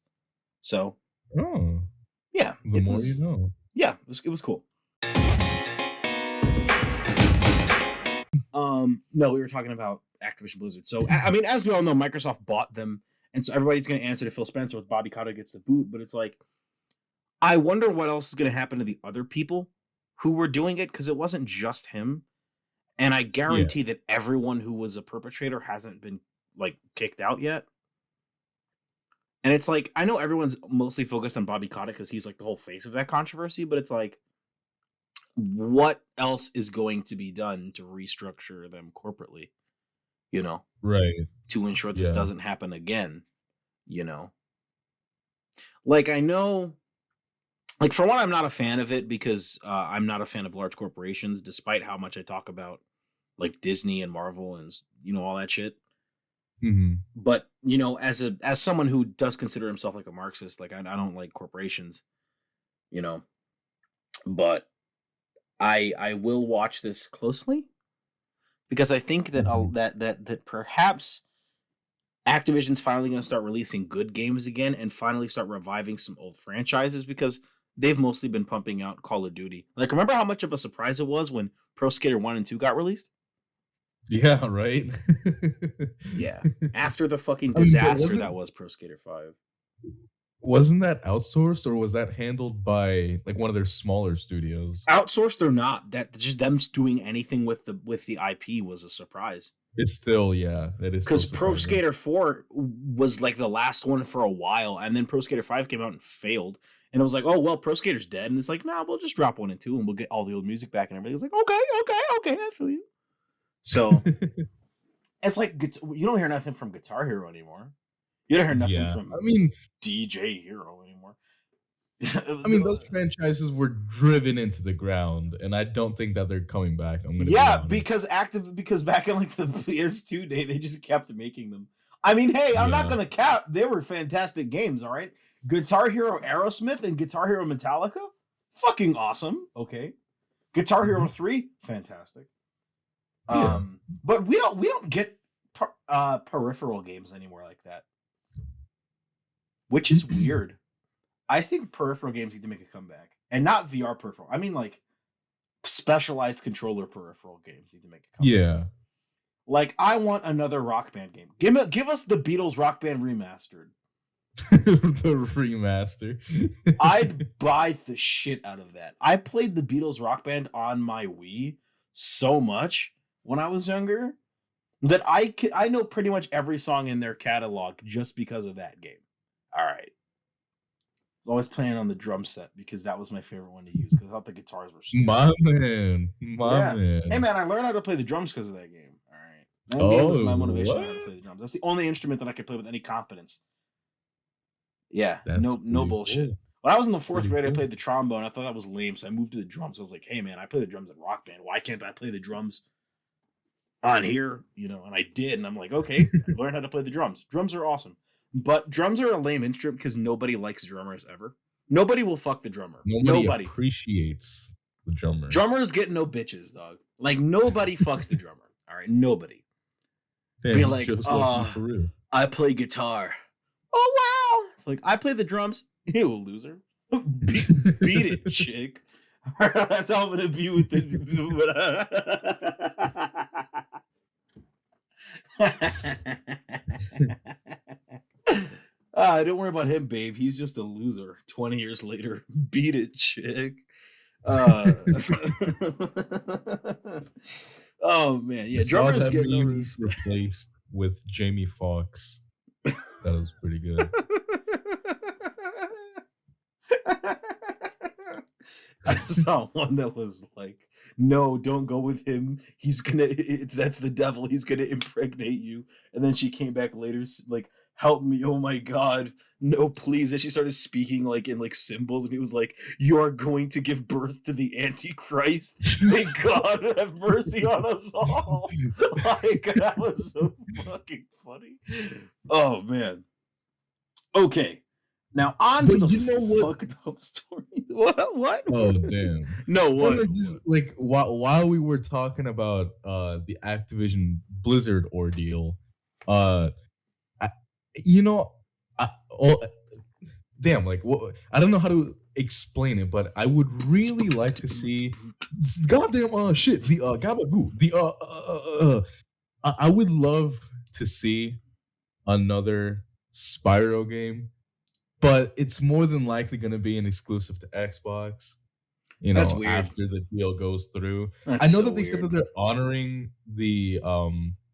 So, yeah, the more you know. Yeah, it was cool. No, we were talking about Activision Blizzard. So, I mean, as we all know, Microsoft bought them, and so everybody's going to answer to Phil Spencer with Bobby Kotick gets the boot. But it's like, I wonder what else is going to happen to the other people who were doing it, because it wasn't just him. And I guarantee that everyone who was a perpetrator hasn't been like kicked out yet. And it's like, I know everyone's mostly focused on Bobby Kotick because he's like the whole face of that controversy, but it's like, what else is going to be done to restructure them corporately, you know? Right. To ensure this doesn't happen again, you know? Like, I know, like, for one, I'm not a fan of it because I'm not a fan of large corporations, despite how much I talk about, like, Disney and Marvel and, you know, all that shit. But, you know, as someone who does consider himself like a Marxist, like, I don't like corporations, you know, but I will watch this closely because I think that that perhaps Activision's finally going to start releasing good games again and finally start reviving some old franchises because they've mostly been pumping out Call of Duty. Like, remember how much of a surprise it was when Pro Skater 1 and 2 got released? Yeah, right? Yeah. After the fucking disaster that was Pro Skater 5. Wasn't that outsourced or was that handled by like one of their smaller studios? Outsourced or not, that just them doing anything with the IP was a surprise. It's still, it is. Because Pro Skater 4 was like the last one for a while, and then Pro Skater 5 came out and failed. And it was like, oh, well, Pro Skater's dead. And it's like, nah, we'll just drop 1 and 2 and we'll get all the old music back. And everybody's like, okay, I feel you. So it's like, you don't hear nothing from Guitar Hero anymore. You don't hear nothing from DJ Hero anymore. I mean, those franchises were driven into the ground, and I don't think that they're coming back. Because back in like the PS2 day, they just kept making them. I mean, hey, I'm not gonna cap. They were fantastic games, all right. Guitar Hero Aerosmith and Guitar Hero Metallica, fucking awesome. Okay, Guitar Hero 3, fantastic. But we don't get peripheral games anymore like that, which is weird. I think peripheral games need to make a comeback, and not VR peripheral. I mean, like specialized controller peripheral games need to make a comeback. Yeah, like I want another Rock Band game. Give us the Beatles Rock Band Remastered. The remaster. I'd buy the shit out of that. I played the Beatles Rock Band on my Wii so much when I was younger that I know pretty much every song in their catalog just because of that game. All right. I was always playing on the drum set because that was my favorite one to use because I thought the guitars were stupid. My man. Hey man, I learned how to play the drums because of that game. All right. That game was my motivation to play the drums. That's the only instrument that I could play with any competence. Yeah, no bullshit. Cool. When I was in the 4th grade, I played the trombone. I thought that was lame, so I moved to the drums. I was like, hey man, I play the drums in Rock Band. Why can't I play the drums on here? You know, and I did, and I'm like, okay, I learned how to play the drums. Drums are awesome. But drums are a lame instrument because nobody likes drummers ever. Nobody will fuck the drummer. Nobody appreciates the drummer. Drummers get no bitches, dog. Like nobody fucks the drummer. All right, nobody. Damn, Be he like, just left you for real. I play guitar. Oh wow! It's like I play the drums. You loser. Beat it, chick. That's how I'm gonna be with this. Don't worry about him, babe. He's just a loser. 20 years later, beat it, chick. Oh man, yeah. Drummers get no replaced with Jamie Foxx. That was pretty good. I saw one that was like, "No, don't go with him. He's gonna. That's the devil. He's gonna impregnate you." And then she came back later, like, "Help me! Oh my God, no, please!" And she started speaking like in like symbols, and he was like, "You are going to give birth to the Antichrist. May God have mercy on us all." Like that was so fucking funny. Oh man. Okay. Now on to the fucked up story. What? Oh damn! No, what? Just like while we were talking about the Activision Blizzard ordeal, damn, like what? I don't know how to explain it, but I would really like to see goddamn shit. The Gabagoo. The I would love to see another Spyro game. But it's more than likely going to be an exclusive to Xbox. You know, that's weird. After the deal goes through. That's I know so that they said that they're honoring the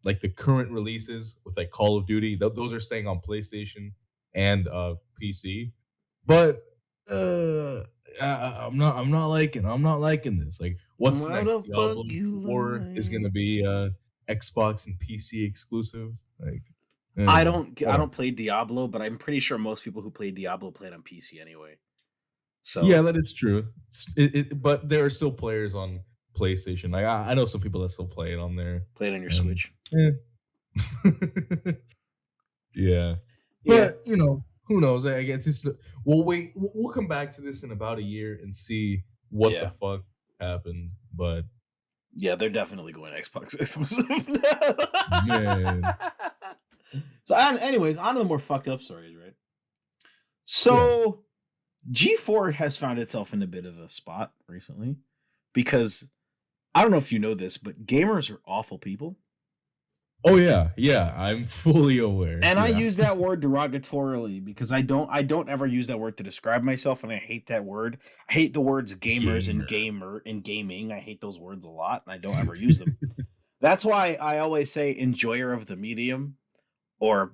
like the current releases with like Call of Duty. Those are staying on PlayStation and PC. But I'm not liking this. Like, what's next? Diablo 4 is going to be Xbox and PC exclusive. Like. I don't play Diablo, but I'm pretty sure most people who play Diablo play it on PC anyway. So yeah, that is true. But there are still players on PlayStation. Like I know some people that still play it on there. Play it on your Switch. Yeah. But you know, who knows? I guess it's we'll come back to this in about a year and see what the fuck happened. But yeah, they're definitely going Xbox exclusive. Man. So, anyways, on to the more fucked up stories, right? So, G4 has found itself in a bit of a spot recently because I don't know if you know this, but gamers are awful people. Oh yeah, I'm fully aware. And I use that word derogatorily because I don't ever use that word to describe myself, and I hate that word. I hate the words gamers and gamer and gaming. I hate those words a lot, and I don't ever use them. That's why I always say enjoyer of the medium. Or,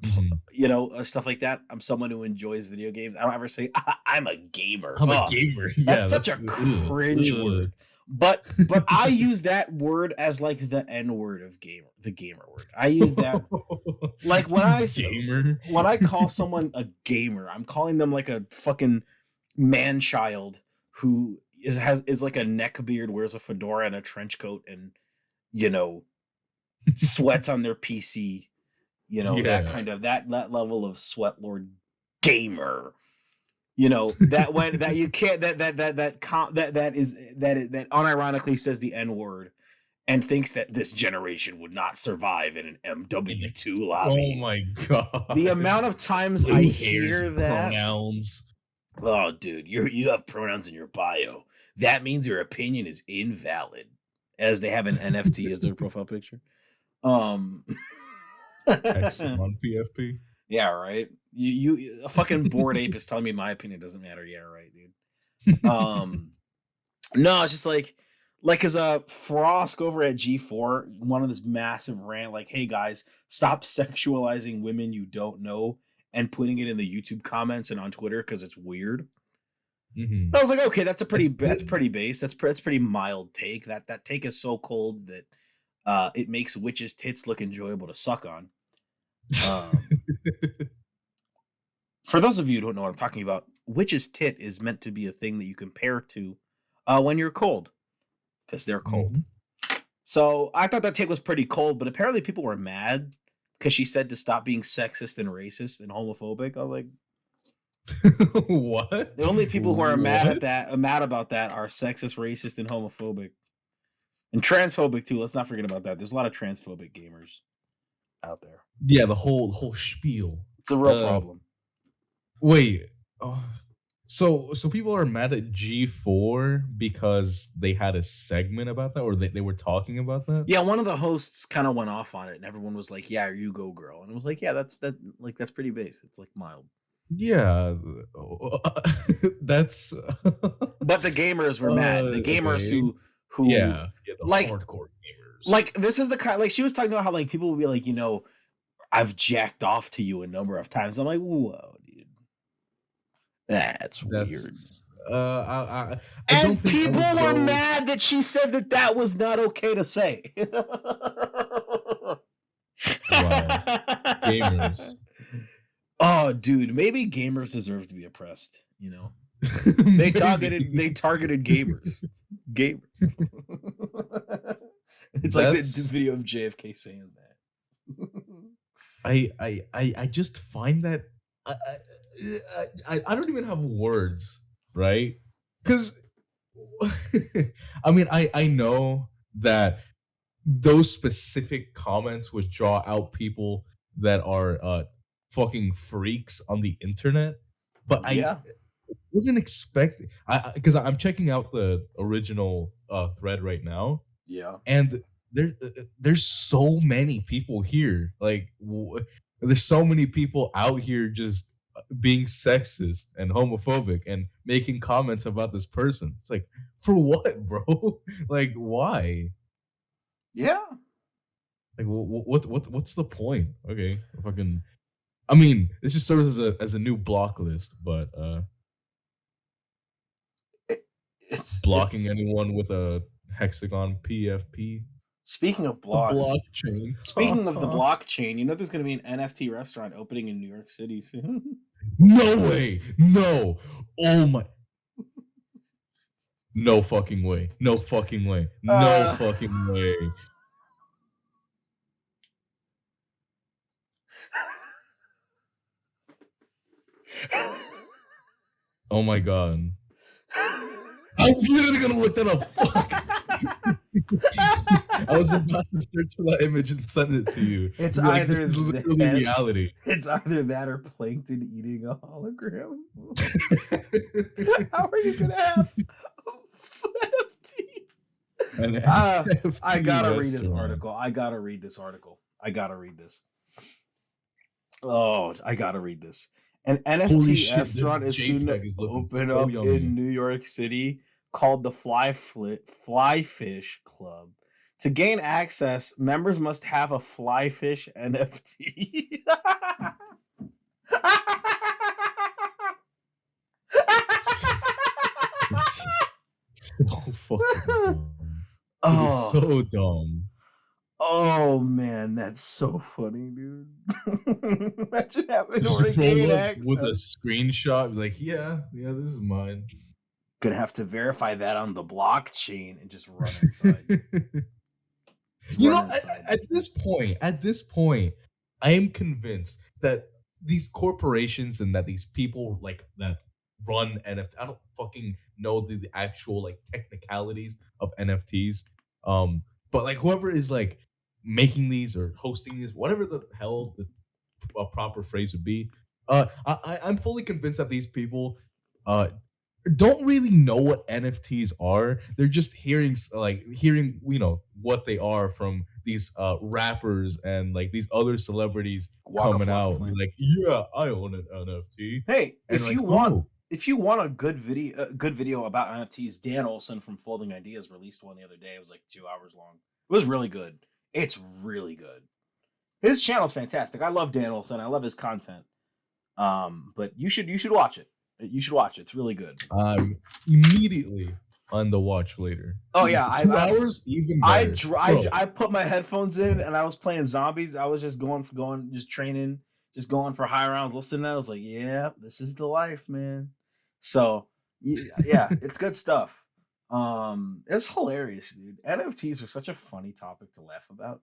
stuff like that. I'm someone who enjoys video games. I don't ever say, I'm a gamer. I'm a gamer. That's such a cringe word. But I use that word as like the N word of gamer, the gamer word. I use that like when I say, when I call someone a gamer, I'm calling them like a fucking man child who is like a neck beard, wears a fedora and a trench coat, and sweats on their PC. That kind of that level of sweat lord gamer. That you can't that unironically says the N word and thinks that this generation would not survive in an MW2 lobby. Oh my god! The amount of times I hear that pronouns. Oh, dude, you have pronouns in your bio. That means your opinion is invalid. As they have an NFT as their profile picture. Hexagon PFP. Yeah, right. You a fucking bored ape is telling me my opinion doesn't matter. Yeah, right, dude. No, it's just like cause Frosk over at G4 one of this massive rant, like, hey guys, stop sexualizing women you don't know and putting it in the YouTube comments and on Twitter because it's weird. Mm-hmm. I was like, okay, that's pretty base. That's pretty mild take. That take is so cold that it makes witches' tits look enjoyable to suck on. For those of you who don't know what I'm talking about, witch's tit is meant to be a thing that you compare to when you're cold, because they're cold. Mm-hmm. So I thought that take was pretty cold, but apparently people were mad because she said to stop being sexist and racist and homophobic. I was like, What? The only people who are mad What? at that, mad about that, are sexist, racist, and homophobic, and transphobic too. Let's not forget about that. There's a lot of transphobic gamers out there. Yeah, the whole spiel. It's a real problem. Wait. Oh, so people are mad at G4 because they had a segment about that, or they were talking about that? Yeah, one of the hosts kind of went off on it, and everyone was like, "Yeah, you go, girl," and it was like, "Yeah, that's pretty base. It's like mild." Yeah. That's But the gamers were mad. The gamers okay. who Yeah, the like hardcore gamers. like this is the kind, like she was talking about how like people would be like, I've jacked off to you a number of times. I'm like, whoa, dude, that's weird. I And don't think I people would were go- mad that she said that was not okay to say. Gamers. Oh, dude, maybe gamers deserve to be oppressed. They targeted gamers. Gamers. It's like the video of JFK saying that. I just find that I don't even have words, right? Because I mean I know that those specific comments would draw out people that are fucking freaks on the internet, but I wasn't expecting, because I'm checking out the original thread right now. Yeah. And there's so many people here. Like there's so many people out here just being sexist and homophobic and making comments about this person. It's like, for what, bro? Like, why? Yeah. Like, what's the point? Okay, fucking. I mean, this just serves as a new block list, but it's blocking anyone with a Hexagon PFP. Speaking of blocks, blockchain. Speaking of the blockchain, there's going to be an NFT restaurant opening in New York City soon. No way. No. Oh my. No fucking way. No fucking way. No fucking way. Oh my god. I was literally gonna look that up. Fuck. I was about to search for that image and send it to you. It's like, either this is literally reality. It's either that or Plankton eating a hologram. How are you gonna have NFT? I gotta read this article. I gotta read this. Oh, I gotta read this. An NFT restaurant is soon to open up in New York City called the Flyfish Club. To gain access, members must have a Flyfish NFT. So fucking dumb. Oh, so dumb. Oh man, that's so funny, dude. Imagine having to gain access with a screenshot, like, yeah, this is mine. Gonna have to verify that on the blockchain and just run inside. At this point, I am convinced that these corporations and that these people like that run NFT, I don't fucking know the actual like technicalities of NFTs. But like whoever is like making these or hosting these, whatever the hell the proper phrase would be, I'm fully convinced that these people don't really know what NFTs are. They're just hearing what they are from these rappers and like these other celebrities coming out like, yeah, I own an NFT. Hey, and if you want a good video about NFTs, Dan Olson from Folding Ideas released one the other day. It was like 2 hours long. It was really good. It's really good. His channel's fantastic. I love Dan Olson. I love his content. But you should watch it. You should watch it. It's really good. Immediately on the watch later. Oh yeah, 2 hours even better. I put my headphones in and I was playing zombies. I was just just training, just going for high rounds. Listening to that, I was like, yeah, this is the life, man. So yeah, it's good stuff. It's hilarious, dude. NFTs are such a funny topic to laugh about.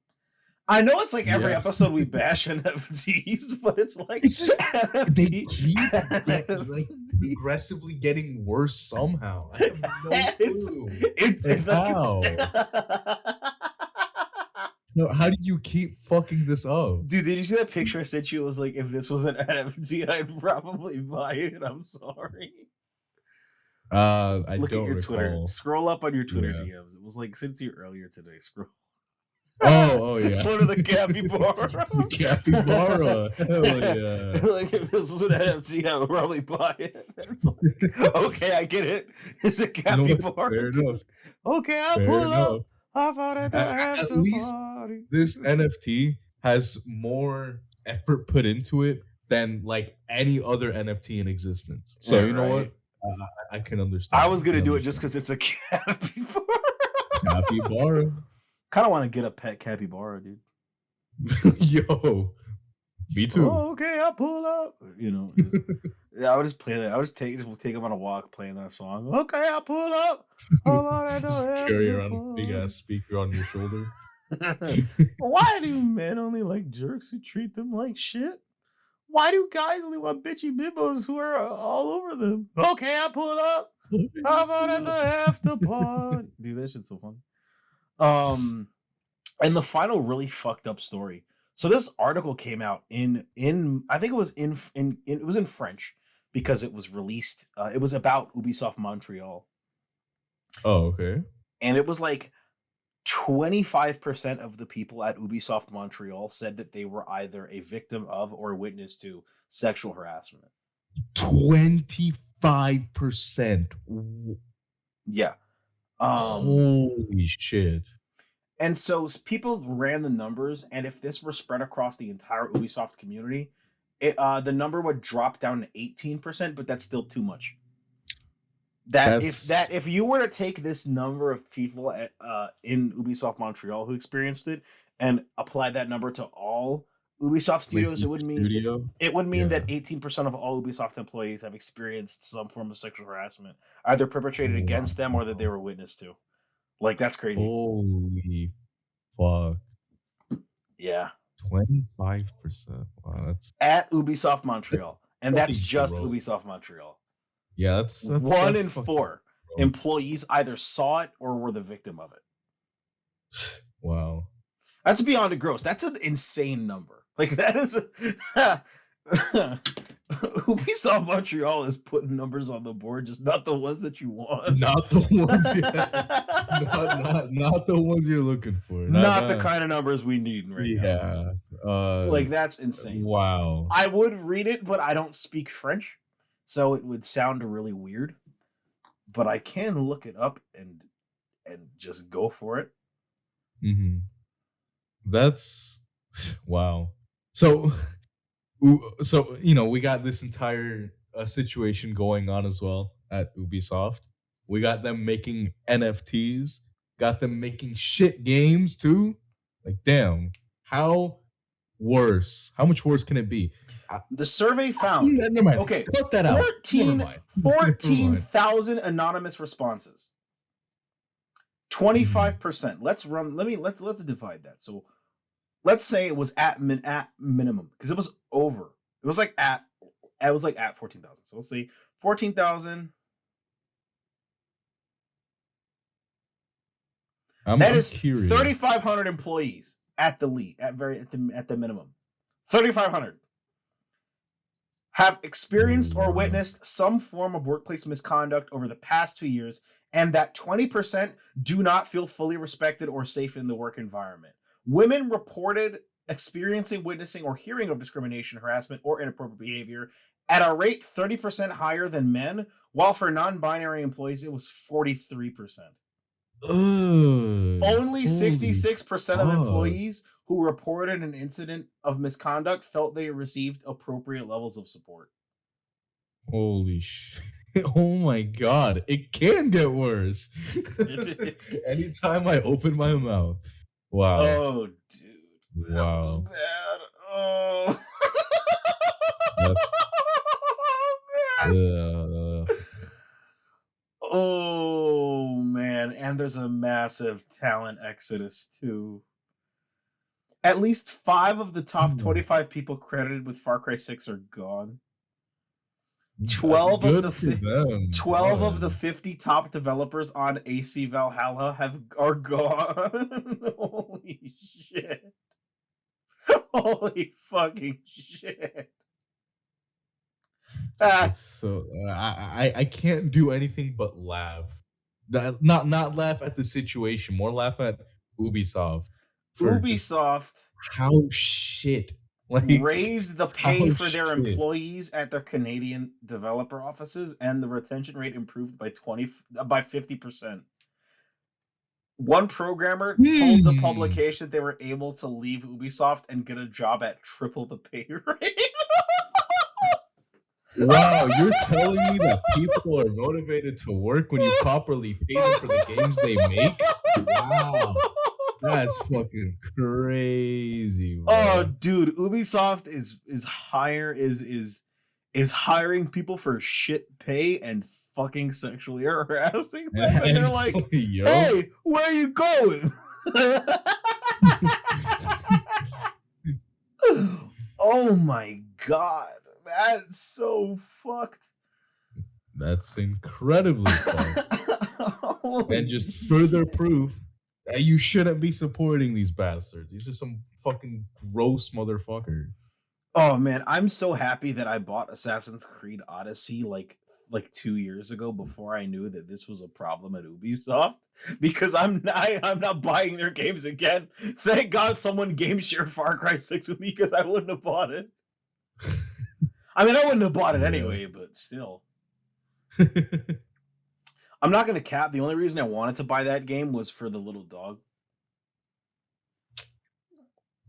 I know it's like every Yeah. episode we bash NFTs, but it's like It's just they NFT. keep progressively getting worse somehow. I have no clue. It's Like, how? No, how do you keep fucking this up? Dude, did you see that picture I sent you? It was like, if this was an NFT, I'd probably buy it. I'm sorry. I Look don't at your recall. Twitter. Scroll up on your Twitter Yeah. DMs. It was like sent to you earlier today. Scroll. Oh yeah. It's one of the capybara. The capybara. Hell yeah. Like if this was an NFT, I would probably buy it. It's like, okay, I get it. It's a You know what? capybara. Fair enough. Okay, I'll Fair pull enough. up. I thought at the At after least party. this NFT has more effort put into it than like any other NFT in existence. So Yeah, you know right. what? I can understand. I was gonna can do it just understand. because it's a capybara. Capybara. Kind of want to get a pet capybara, dude. Yo. Me too. Oh, okay, I'll pull up. You know, just, yeah, I would just play that. I would just take him on a walk playing that song. Okay, I'll pull up. Just carry around a big ass speaker on your shoulder. Why do men only like jerks who treat them like shit? Why do guys only want bitchy bimbos who are all over them? Okay, I'll pull up. How about at the after party? Dude, that shit's so fun. And the final really fucked up story. So this article came out in I think it was it was in French because it was released. It was about Ubisoft Montreal, Oh, okay. and it was like 25% of the people at Ubisoft Montreal said that they were either a victim of or witness to sexual harassment. 25%. Yeah. Holy shit. And so people ran the numbers, and if this were spread across the entire Ubisoft community, the number would drop down to 18%, but that's still too much. If you were to take this number of people in Ubisoft Montreal who experienced it and apply that number to all Ubisoft studios, it would mean that 18% of all Ubisoft employees have experienced some form of sexual harassment, either perpetrated against them or that they were witness to. Like, that's crazy. Holy fuck. Yeah. 25%. Wow, that's At Ubisoft Montreal. And that's just bro. Ubisoft Montreal. Yeah, that's 1 in 4 bro. employees either saw it or were the victim of it. Wow. That's beyond gross. That's an insane number. Like, that is Ubisoft Montreal is putting numbers on the board, just not the ones that you want. Not the ones not the ones you're looking for. Not the kind of numbers we need right now. Yeah. Like, that's insane. Wow. I would read it, but I don't speak French, so it would sound really weird. But I can look it up and just go for it. Mm-hmm. That's wow. So we got this entire situation going on as well at Ubisoft. We got them making NFTs, got them making shit games too. Like, damn, how much worse can it be? The survey found Never mind. Okay, Cut that out. 14,000 anonymous responses. 25%. Let's divide that. So let's say it was at minimum, because it was over. It was like at 14,000. So let's see, 14,000. That is 3,500 employees at the minimum. 3,500 have experienced or witnessed some form of workplace misconduct over the past 2 years, and that 20% do not feel fully respected or safe in the work environment. Women reported experiencing, witnessing, or hearing of discrimination, harassment, or inappropriate behavior at a rate 30% higher than men, while for non-binary employees, it was 43%. Only 66% of employees who reported an incident of misconduct felt they received appropriate levels of support. Holy shit. Oh my god. It can get worse. Anytime I open my mouth. Wow. Oh, dude. Wow. That was bad. Oh. Oh, man. And there's a massive talent exodus, too. At least 5 of the top 25 people credited with Far Cry 6 are gone. 12 Good of for the them. 12 of the God. 50 top developers on AC Valhalla are gone. Holy shit. Holy fucking shit. It's so I can't do anything but laugh. Not laugh at the situation, more laugh at Ubisoft for just Ubisoft how shit. Like raised the how pay for their shit. employees at their Canadian developer offices, and the retention rate improved by 50%. One programmer told the publication they were able to leave Ubisoft and get a job at triple the pay rate. Wow, you're telling me that people are motivated to work when you properly pay them for the games they make? Wow. That's fucking crazy, bro. Oh, dude, Ubisoft is hiring people for shit pay and fucking sexually harassing them, and they're like, "Hey, where you going?" Oh my god, that's so fucked. That's incredibly fucked. And just further proof that you shouldn't be supporting these bastards. These are some fucking gross motherfuckers. Oh man, I'm so happy that I bought Assassin's Creed Odyssey like 2 years ago before I knew that this was a problem at Ubisoft, because I'm not buying their games again. Thank God someone game shared Far Cry 6 with me, because I wouldn't have bought it. I mean, I wouldn't have bought it anyway, but still. I'm not gonna cap. The only reason I wanted to buy that game was for the little dog.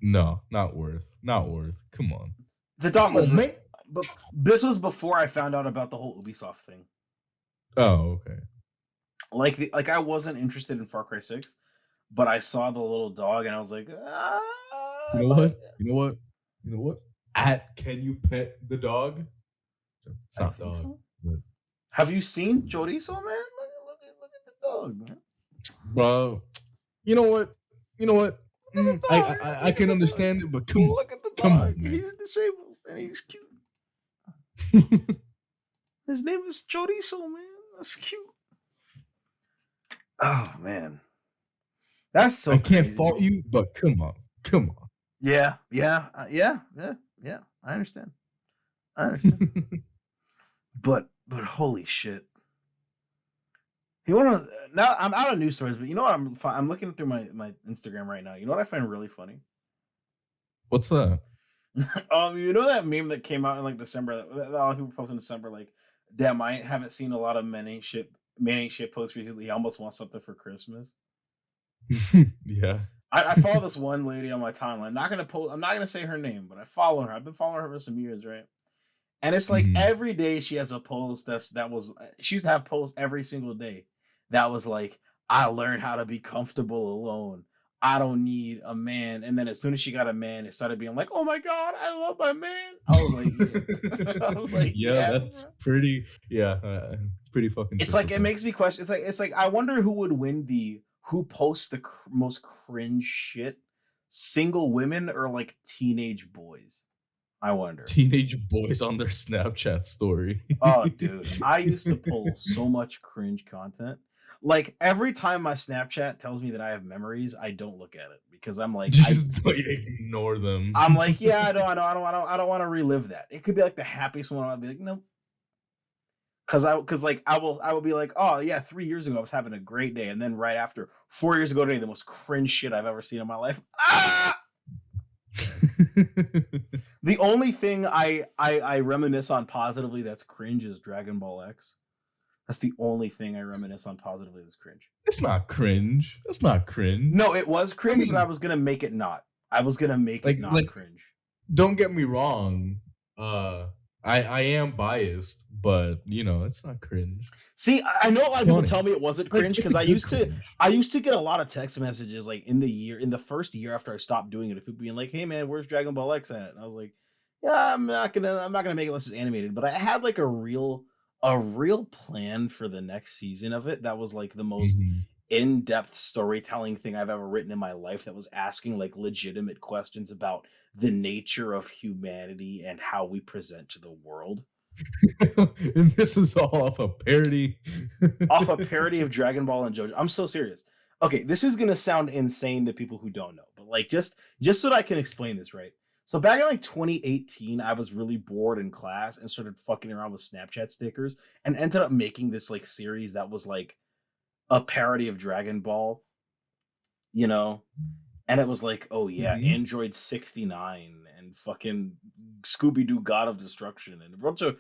No, not worth. Not worth. Come on. The dog was, but this was before I found out about the whole Ubisoft thing. Oh, okay. Like I wasn't interested in Far Cry 6, but I saw the little dog and I was like, You know what? You know what? You know what? Can you pet the dog? It's not dog. So. But... Have you seen Chorizo, man? Look at the dog, man. Bro, you know what? You know what? I can understand it, but come on. Look at the Come dog. on, man. He's disabled and he's cute. His name is Chorizo, man. That's cute. Oh man, that's so. I can't crazy. fault you, but come on. Yeah. I understand. but holy shit. You want to now? I'm out of news stories, but you know what? I'm looking through my Instagram right now. You know what I find really funny? What's that? You know that meme that came out in like December that a lot of people posted in December, like, damn, I haven't seen a lot of many shit posts recently. He almost wants something for Christmas. Yeah. I follow this one lady on my timeline. I'm not gonna say her name, but I follow her. I've been following her for some years, right? And it's like every day she has a post she used to have posts every single day that was like, I learned how to be comfortable alone. I don't need a man. And then as soon as she got a man, it started being like, oh my God, I love my man. I was like, yeah. That's pretty, pretty fucking. It's like, it makes me question. It's like, I wonder who would win who posts the most cringe shit, single women or like teenage boys. I wonder. Teenage boys on their Snapchat story. Oh, dude. I used to pull so much cringe content. Like every time my Snapchat tells me that I have memories, I don't look at it because I'm like, just ignore them. I'm like, yeah, I don't want to relive that. It could be like the happiest one. I'll be like, no, because I will be like, oh yeah, 3 years ago I was having a great day, and then right after 4 years ago today, the most cringe shit I've ever seen in my life. Ah! The only thing I reminisce on positively that's cringe is Dragon Ball X. That's the only thing I reminisce on positively that's cringe. It's not cringe. That's not cringe. No, it was cringe, but I was gonna make it not. I was gonna make it not cringe. Don't get me wrong. I am biased, but you know, it's not cringe. See, I know a lot of people tell me it wasn't cringe because I used to get a lot of text messages like in the first year after I stopped doing it, of people being like, "Hey man, where's Dragon Ball X at?" And I was like, "Yeah, I'm not gonna make it unless it's animated." But I had like a real plan for the next season of it that was like the most in-depth storytelling thing I've ever written in my life that was asking like legitimate questions about the nature of humanity and how we present to the world. And this is all off a parody. Off a parody of Dragon Ball and JoJo. I'm so serious. Okay, this is gonna sound insane to people who don't know, but like just so that I can explain this right. So back in like 2018, I was really bored in class and started fucking around with Snapchat stickers and ended up making this like series that was like a parody of Dragon Ball, you know? And it was like, oh yeah, Android 69 and fucking Scooby-Doo God of Destruction and a bunch of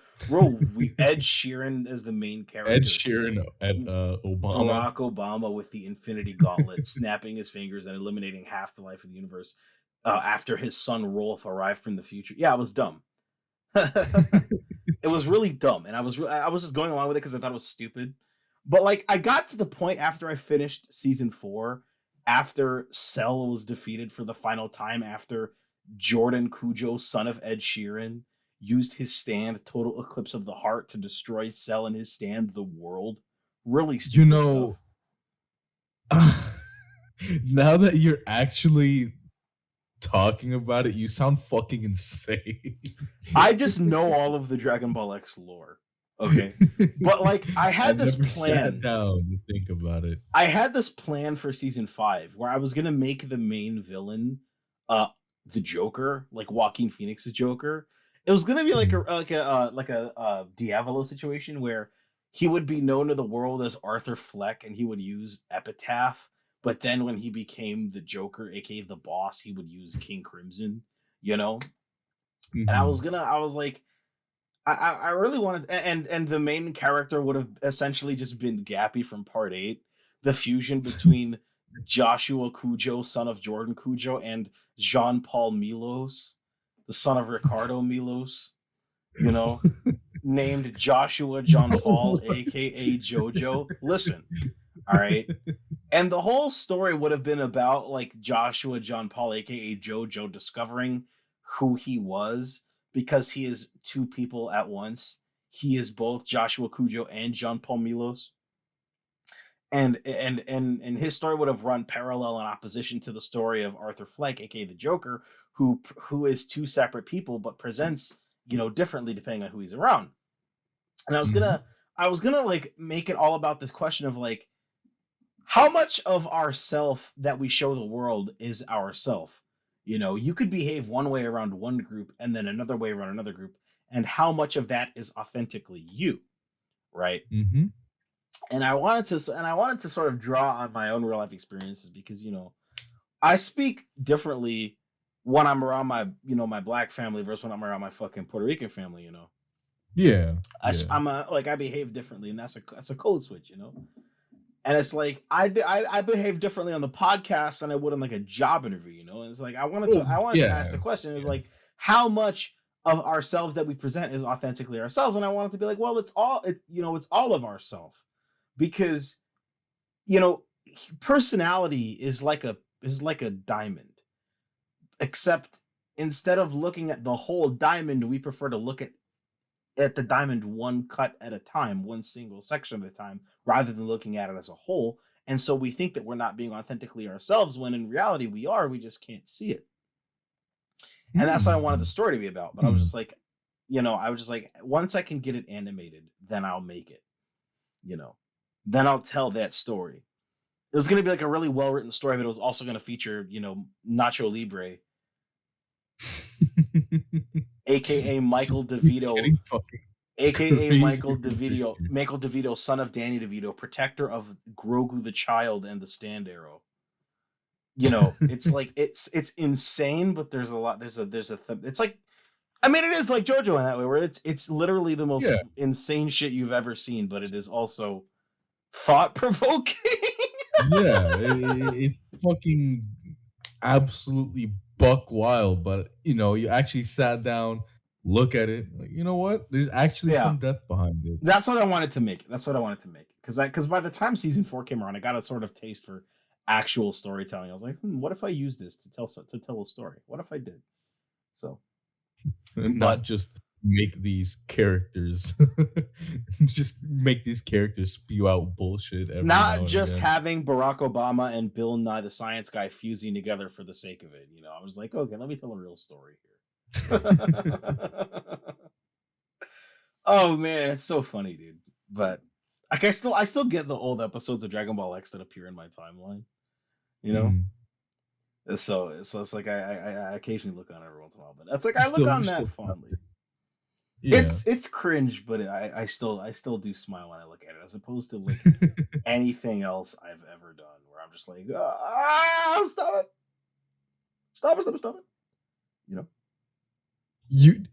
Ed Sheeran as the main character. Ed Sheeran and Obama. Barack Obama with the Infinity Gauntlet, snapping his fingers and eliminating half the life of the universe after his son Rolf arrived from the future. Yeah, it was dumb. It was really dumb, and I was just going along with it because I thought it was stupid. But like, I got to the point after I finished season 4, after Cell was defeated for the final time, after Jordan Cujo, son of Ed Sheeran, used his stand, Total Eclipse of the Heart, to destroy Cell and his stand, the world. Really stupid stuff. Now that you're actually talking about it, you sound fucking insane. I just know all of the Dragon Ball X lore. Okay. But like, I had this plan. Sat down to think about it. I had this plan for season 5 where I was gonna make the main villain the Joker, like Joaquin Phoenix's Joker. It was gonna be like a Diavolo situation where he would be known to the world as Arthur Fleck and he would use Epitaph, but then when he became the Joker, aka the boss, he would use King Crimson, you know? And I was like, I really wanted, and the main character would have essentially just been Gappy from Part 8, the fusion between Joshua Cujo, son of Jordan Cujo, and Jean-Paul Milos, the son of Ricardo Milos, you know, named Joshua John Paul, aka Jojo. Listen, all right. And the whole story would have been about like Joshua John Paul, aka Jojo, discovering who he was, because he is two people at once. He is both Joshua Cujo and John Paul Milos. And his story would have run parallel in opposition to the story of Arthur Fleck, aka the Joker, who is two separate people but presents, you know, differently depending on who he's around. And I was gonna like make it all about this question of like, how much of ourself that we show the world is ourself? You know, you could behave one way around one group and then another way around another group, and how much of that is authentically you, right? And I wanted to sort of draw on my own real life experiences because, you know, I speak differently when I'm around my, you know, my black family versus when I'm around my fucking Puerto Rican family, you know. Yeah. I behave differently, and that's a code switch, you know. And it's like I behave differently on the podcast than I would in like a job interview, you know. And it's like I wanted to ask the question is like, how much of ourselves that we present is authentically ourselves? And I wanted to be like, well, it's all of ourselves, because, you know, personality is like a diamond, except instead of looking at the whole diamond, we prefer to look at the diamond one cut at a time, one single section at a time, rather than looking at it as a whole. And so we think that we're not being authentically ourselves when in reality we are, we just can't see it. And that's what I wanted the story to be about. But I was just like, you know, once I can get it animated, then I'll make it, you know, then I'll tell that story. It was going to be like a really well-written story, but it was also going to feature, you know, Nacho Libre, aka Michael DeVito, aka Michael DeVito, son of Danny DeVito, protector of Grogu the Child and the Stand Arrow. You know, it's like it's insane, but there's it's like, I mean, it is like JoJo in that way, where it's literally the most insane shit you've ever seen, but it is also thought provoking. It's fucking absolutely buck wild, but you know, you actually sat down, look at it, like, you know what? There's actually some depth behind it. That's what I wanted to make. Because by the time season 4 came around, I got a sort of taste for actual storytelling. I was like, what if I use this to tell a story? What if I did? So, not just make these characters just make these characters spew out bullshit every now Not and just again. having Barack Obama and Bill Nye the Science Guy fusing together for the sake of it. I was like, okay, let me tell a real story here. Oh man, it's so funny, dude. But like, I still get the old episodes of Dragon Ball X that appear in my timeline. You know, Mhm. so it's like I occasionally look on it every once in a while, but that's like I You look still on you that still fondly. yeah. It's cringe, but I still do smile when I look at it, as opposed to like anything else I've ever done, where I'm just like, stop it. You know, you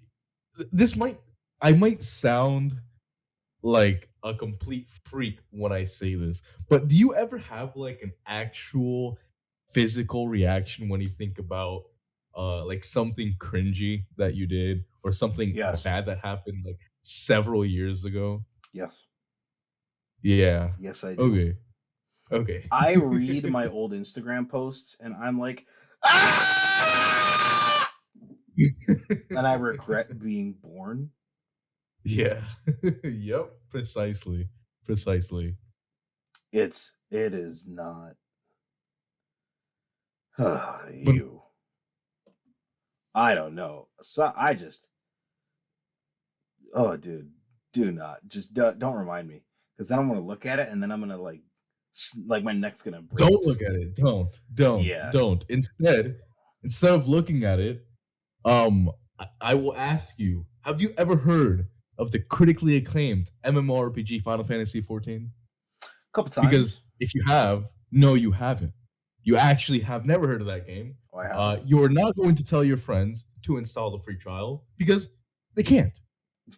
this might I might sound like a complete freak when I say this, but do you ever have like an actual physical reaction when you think about like something cringy that you did or something yes, bad that happened like several years ago? yes, Yeah. yes, I do. Okay. Okay. I read my old Instagram posts and I'm like, ah! And I regret being born. Yeah. Yep. Precisely. Precisely. It is not But you. I don't know. So I just, oh, dude, do not just don't remind me, because then I'm gonna look at it and then I'm gonna like my neck's gonna break. don't Just look at it. Don't. yeah, Don't. Instead of looking at it, I will ask you, have you ever heard of the critically acclaimed MMORPG Final Fantasy 14? a couple Because times. if you have, no, you haven't. You actually have never heard of that game. Oh, I haven't. You are not going to tell your friends to install the free trial because they can't.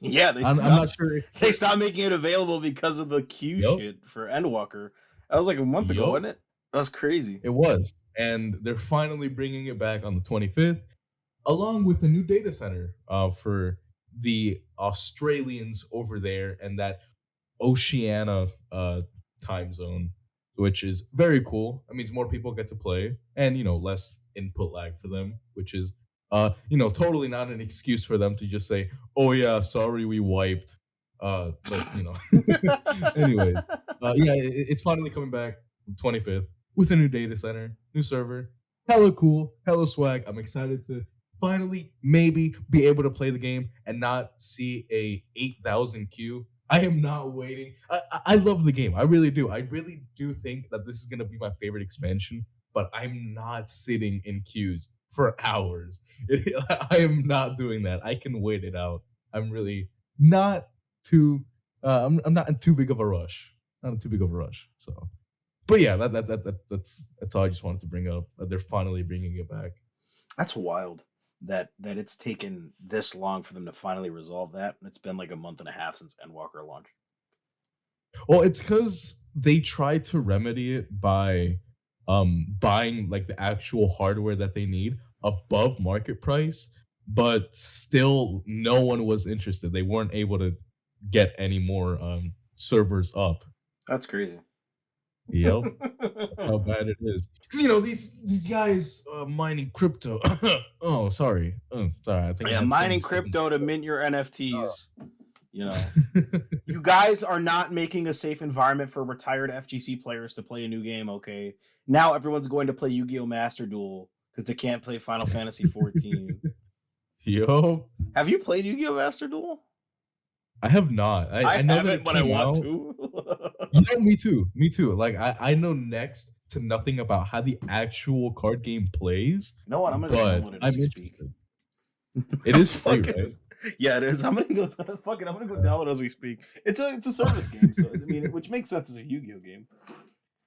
Yeah, they I'm not sure. They stopped making it available because of the Q Yup. shit for Endwalker. That was like a month ago, Yup. wasn't it? That's crazy. It was. And they're finally bringing it back on the 25th, along with the new data center for the Australians over there and that Oceania time zone, which is very cool. That means more people get to play and, less input lag for them, which is, totally not an excuse for them to just say, oh, yeah, sorry, we wiped. Anyway, yeah, it's finally coming back 25th with a new data center, new server. Hella cool, hella swag. I'm excited to finally maybe be able to play the game and not see a 8,000 queue. I am not waiting. I love the game. I really do. I really do think that this is going to be my favorite expansion, but I'm not sitting in queues for hours. I am not doing that. I can wait it out. I'm really not too I'm not in too big of a rush. Not in too big of a rush. So, but yeah, that's all I just wanted to bring up. That they're finally bringing it back. That's wild that it's taken this long for them to finally resolve that. It's been like a month and a half since Endwalker launched. Well, it's because they tried to remedy it by buying like the actual hardware that they need above market price, but still no one was interested. They weren't able to get any more servers up. That's crazy. Yep. That's how bad it is. Because these guys mining crypto. Oh, sorry. Oh, sorry. I think I Yeah, had mining some- crypto to mint your NFTs. You guys are not making a safe environment for retired FGC players to play a new game. Okay, now everyone's going to play Yu-Gi-Oh! Master Duel because they can't play Final Fantasy 14. Yo, Have you played Yu-Gi-Oh! Master Duel? I have not. I know that haven't, it but I came want out. to. Me too. Me too. Like I know next to nothing about how the actual card game plays. You know what? I'm gonna but download it as we speak. It is free, Fuck it. right? Yeah, it is. I'm gonna go. Fuck it. I'm gonna go download it as we speak. It's a service game, so I mean, which makes sense as a Yu-Gi-Oh game.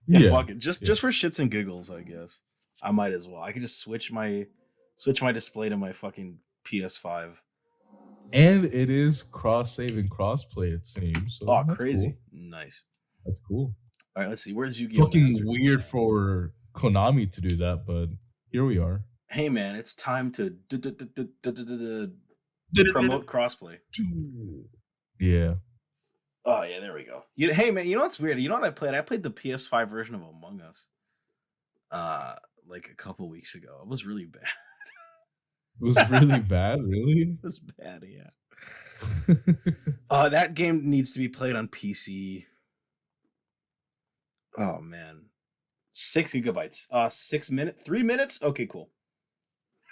Yeah, fuck it. Just for shits and giggles, I guess. I might as well. I could just switch my display to my fucking PS5. And it is cross save and cross play, it seems. So Oh, that's crazy! cool. Nice. That's cool. All right, let's see. Where's Yu-Gi-Oh? Fucking Master? weird for Konami to do that, but here we are. Hey man, it's time to promote crossplay. Yeah. Oh yeah, there we go. Hey man, you know what's weird? You know what I played? I played the PS5 version of Among Us. Like a couple weeks ago. It was really bad. It was really bad, really? It was bad, yeah. That game needs to be played on PC. Oh man, 6 gigabytes. 6 minutes, 3 minutes. Okay, cool.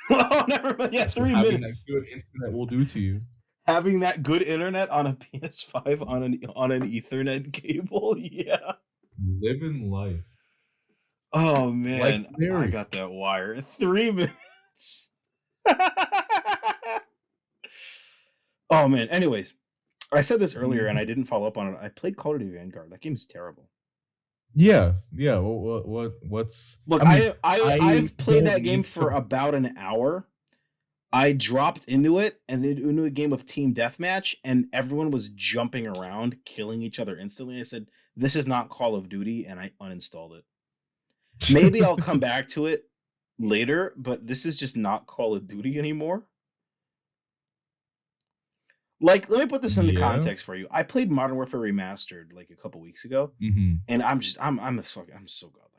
Oh, never mind. Yeah, That's what 3 having minutes. that good internet will do to you. Having that good internet on a PS5 on an Ethernet cable. Yeah. Living life. Oh man, Like I Mary. got that wire. 3 minutes. Oh man. Anyways, I said this earlier and I didn't follow up on it. I played Call of Duty Vanguard. That game's terrible. Yeah. What's Look, I mean, I've played don't that game need for to- about an hour. I dropped into it and into a game of team deathmatch, and everyone was jumping around, killing each other instantly. I said, "This is not Call of Duty," and I uninstalled it. Maybe I'll come back to it later, but this is just not Call of Duty anymore. Like, let me put this into Yeah. context for you. I played Modern Warfare Remastered like a couple weeks ago, Mhm. and I'm so godlike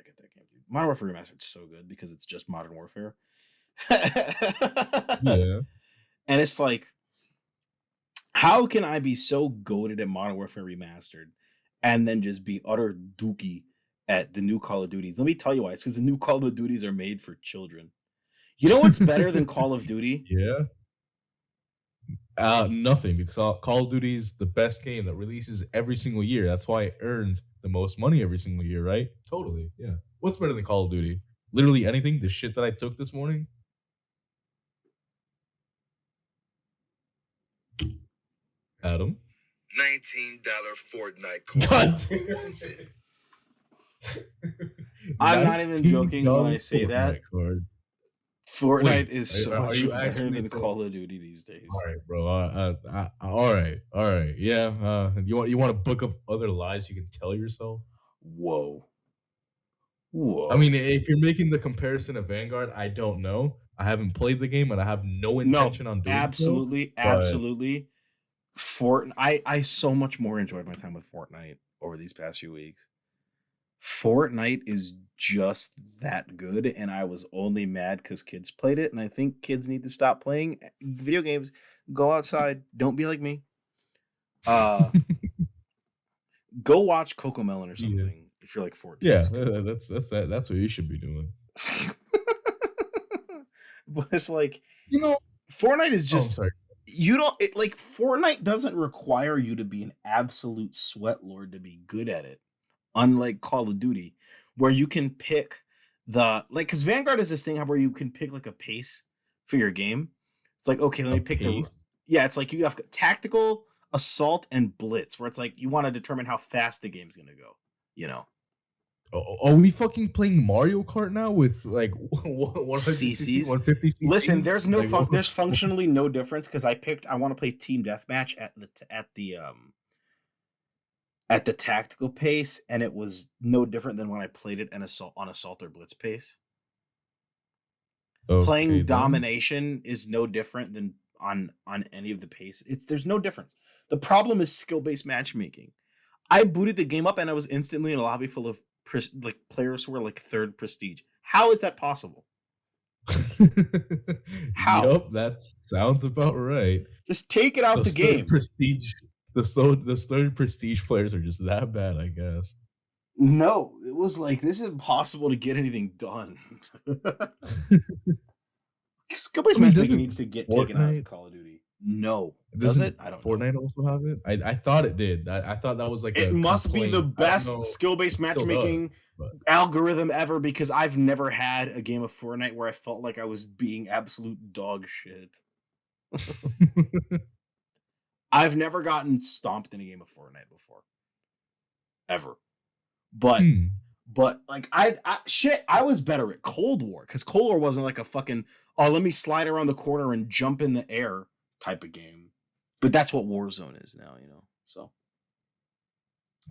at that game, dude. Modern Warfare Remastered is so good because it's just Modern Warfare. Yeah. And it's like, how can I be so goated at Modern Warfare Remastered and then just be utter dookie at the new Call of Duties? Let me tell you why. It's because the new Call of Duties are made for children. You know what's better than Call of Duty? Yeah. Nothing, because Call of Duty is the best game that releases every single year. That's why it earns the most money every single year, right? Totally. Yeah. What's better than Call of Duty? Literally anything. The shit that I took this morning. Adam. $19 Fortnite coin. God. Who wants it? I'm not even joking when I say that. Fortnite card. Fortnite Wait, is so are much you better actually than so- Call of Duty these days. All right, bro. All right. Yeah. You want a book of other lies you can tell yourself? Whoa. I mean, if you're making the comparison of Vanguard, I don't know. I haven't played the game, and I have no intention on doing absolutely, but- absolutely. I so much more enjoyed my time with Fortnite over these past few weeks. Fortnite is just that good, and I was only mad because kids played it, and I think kids need to stop playing video games. Go outside. Don't be like me. Go watch Cocomelon or something if you're like 14. Yeah, Just go. that's what you should be doing. But it's like, You know, Fortnite is I'm just sorry. Fortnite doesn't require you to be an absolute sweat lord to be good at it, unlike Call of Duty, where you can pick because Vanguard is this thing where you can pick like a pace for your game. It's like, okay, let me pick pace? it's like you have tactical, assault, and blitz, where it's like you want to determine how fast the game's gonna go. You know, Are we fucking playing Mario Kart now with like 100 CCs? 150 CCs? Listen, there's Like, there's functionally no difference because I want to play team deathmatch at the tactical pace, and it was no different than when I played it on assault or blitz pace. okay, Playing then. domination is no different than on any of the pace. There's no difference. The problem is skill-based matchmaking. I booted the game up and I was instantly in a lobby full of players who were like 3rd prestige. How is that possible? How? Yup, that sounds about right. Just take it out the Those game. Prestige, those third prestige players are just that bad, I guess. No, it was like, this is impossible to get anything done. Skill-based matchmaking needs to get taken out of Fortnite- Call of Duty. No. Does Doesn't it? I don't know. Fortnite also have it? I thought it did. I thought that was like It a must be the complaint. I don't best know. skill-based It still does, matchmaking but- algorithm ever, because I've never had a game of Fortnite where I felt like I was being absolute dog shit. I've never gotten stomped in a game of Fortnite before. Ever. But like I was better at Cold War, because Cold War wasn't like a fucking, oh, let me slide around the corner and jump in the air type of game. But that's what Warzone is now, you know. So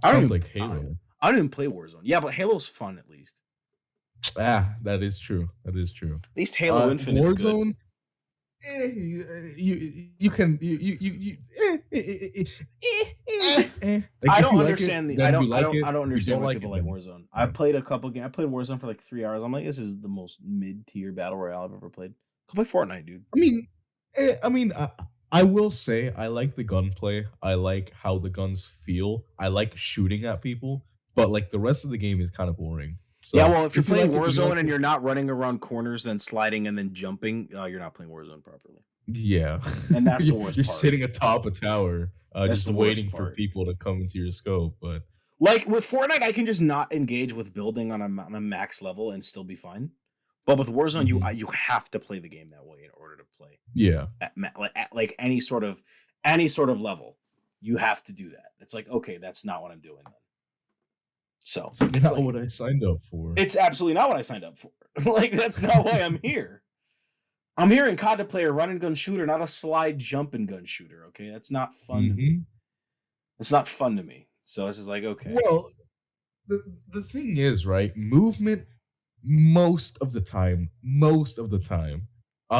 Sounds like Halo. I don't even play Warzone. Yeah, but Halo's fun at least. That is true. That is true. At least Halo Infinite's good. Warzone, you can I don't understand I don't understand why people like Warzone. I've played a couple games. I played Warzone for like 3 hours. I'm like, this is the most mid-tier battle royale I've ever played. Go play Fortnite, dude. I will say I like the gunplay. I like how the guns feel. I like shooting at people, but like the rest of the game is kind of boring. Yeah, So well, if you're if you playing like it, you Warzone like and it. you're not running around corners, then sliding and then jumping, you're not playing Warzone properly. Yeah, And that's the worst you're part. sitting atop a tower, That's just the worst waiting for part. people to come into your scope. But Like with Fortnite, I can just not engage with building on a max level and still be fine. But with Warzone, Mhm. you have to play the game that way in order to play yeah, at like any sort of level. You have to do that. It's like, okay, that's not what I'm doing then. So it's it's not like, what I signed up for. it's absolutely not what I signed up for. Like, that's not why I'm here. I'm here in COD to play a run and gun shooter, not a slide jump and gun shooter. Okay, that's not fun to me. It's not fun to me. So it's just like, okay, Well, the thing is, right? Movement most of the time,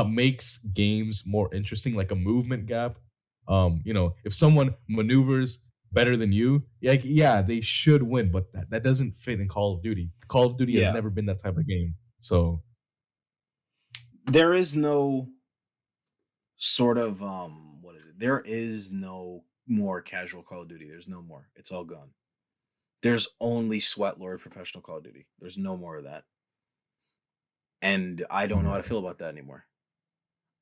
makes games more interesting. Like a movement gap. If someone maneuvers better than you, like yeah, they should win. But that doesn't fit in Call of Duty. Call of Duty has yeah, never been that type of game. So there is no sort of what is it? There is no more casual Call of Duty. There's no more. It's all gone. There's only Sweat Lord professional Call of Duty. There's no more of that. And I don't know how to feel about that anymore.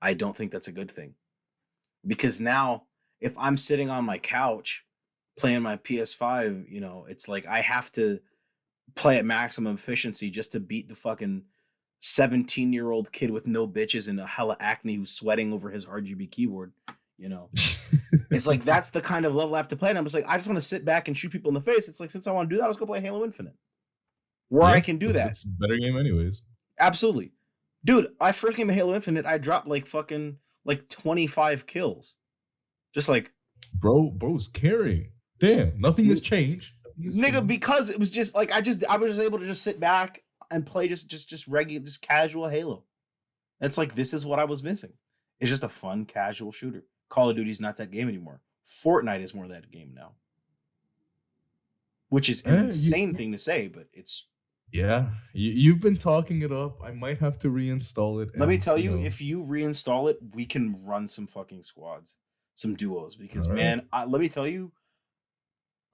I don't think that's a good thing. Because now if I'm sitting on my couch playing my PS5, it's like I have to play at maximum efficiency just to beat the fucking 17-year-old kid with no bitches and a hella acne who's sweating over his RGB keyboard. It's like that's the kind of level I have to play. And I'm just like, I just want to sit back and shoot people in the face. It's like, since I want to do that, let's go play Halo Infinite, where I can do that. It's a better game, anyways. Absolutely. Dude, my first game of Halo Infinite, I dropped like fucking like 25 kills. Just like, Bro's carrying. Damn, nothing has changed. nigga, because it was just like I was just able to just sit back and play just regular, just casual Halo. It's like, this is what I was missing. It's just a fun casual shooter. Call of Duty's not that game anymore. Fortnite is more that game now. Which is an insane thing to say, but it's... Yeah, you've been talking it up. I might have to reinstall it. Let me tell you, if you reinstall it, we can run some fucking squads, some duos. Because man, let me tell you,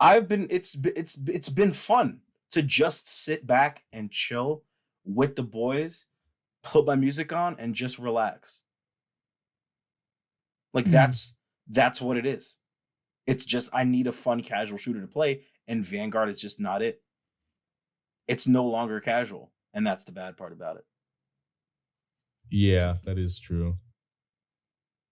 it's been fun to just sit back and chill with the boys, put my music on, and just relax. Like that's what it is. It's just, I need a fun casual shooter to play, and Vanguard is just not it. It's no longer casual, and that's the bad part about it. Yeah, that is true.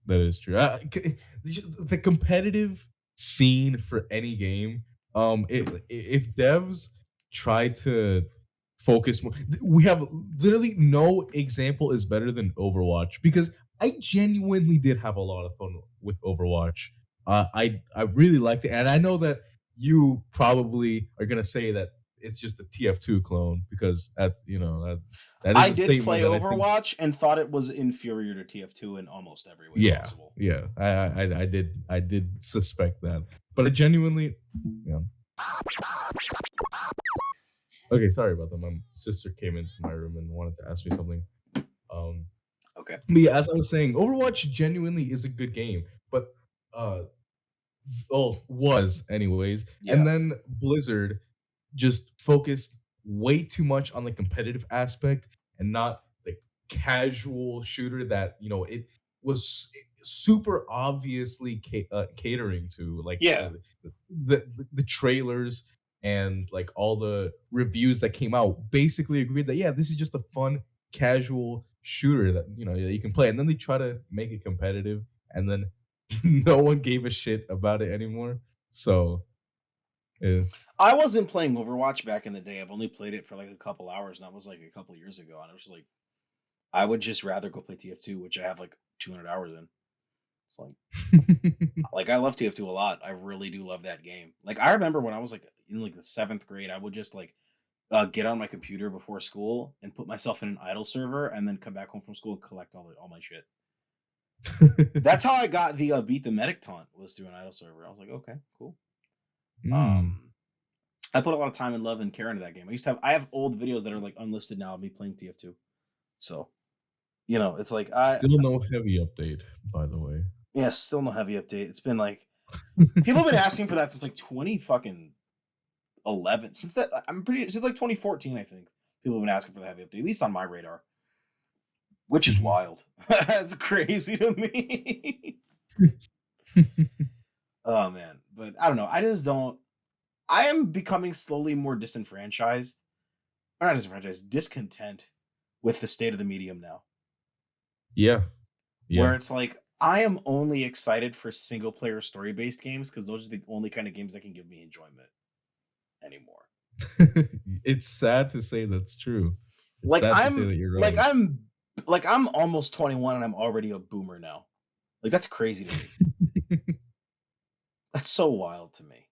That is true. The competitive scene for any game, if devs try to focus more, we have literally no example is better than Overwatch, because I genuinely did have a lot of fun with Overwatch. I really liked it, and I know that you probably are gonna say that it's just a TF2 clone, because that is I a did statement play that I think. Overwatch and thought it was inferior to TF2 in almost every way Yeah, possible. yeah, I did suspect that, but I genuinely, yeah. Okay, sorry about that. My sister came into my room and wanted to ask me something. Okay. But yeah, as I was saying, Overwatch genuinely is a good game, but was anyways, Yeah. and then Blizzard just focused way too much on the competitive aspect and not the casual shooter that it was super obviously catering to, like Yeah. the trailers and like all the reviews that came out basically agreed that yeah, this is just a fun casual shooter that that you can play, and then they try to make it competitive, and then no one gave a shit about it anymore. So yeah. I wasn't playing Overwatch back in the day. I've only played it for like a couple hours, and that was like a couple years ago. And I was just like, I would just rather go play TF2, which I have like 200 hours in. It's like I love TF2 a lot. I really do love that game. Like, I remember when I was like in like the 7th grade, I would just like get on my computer before school and put myself in an idle server, and then come back home from school and collect all my shit. That's how I got the beat the medic taunt, was through an idle server. I was like, okay, cool. I put a lot of time and love and care into that game. I have old videos that are like unlisted now of me playing TF2. So, it's like Still no heavy update, by the way. Yeah, still no heavy update. It's been like people have been asking for that since like 20 fucking 11. Since like 2014, I think. People have been asking for the heavy update, at least on my radar. Which is wild. That's crazy to me. Oh man. But I don't know. I am becoming slowly more disenfranchised. Or not disenfranchised, discontent with the state of the medium now. Yeah. Where it's like, I am only excited for single player story based games because those are the only kind of games that can give me enjoyment anymore. It's sad to say that's true. It's Like sad to say that you're right. I'm almost 21 and I'm already a boomer now. Like that's crazy to me. That's so wild to me.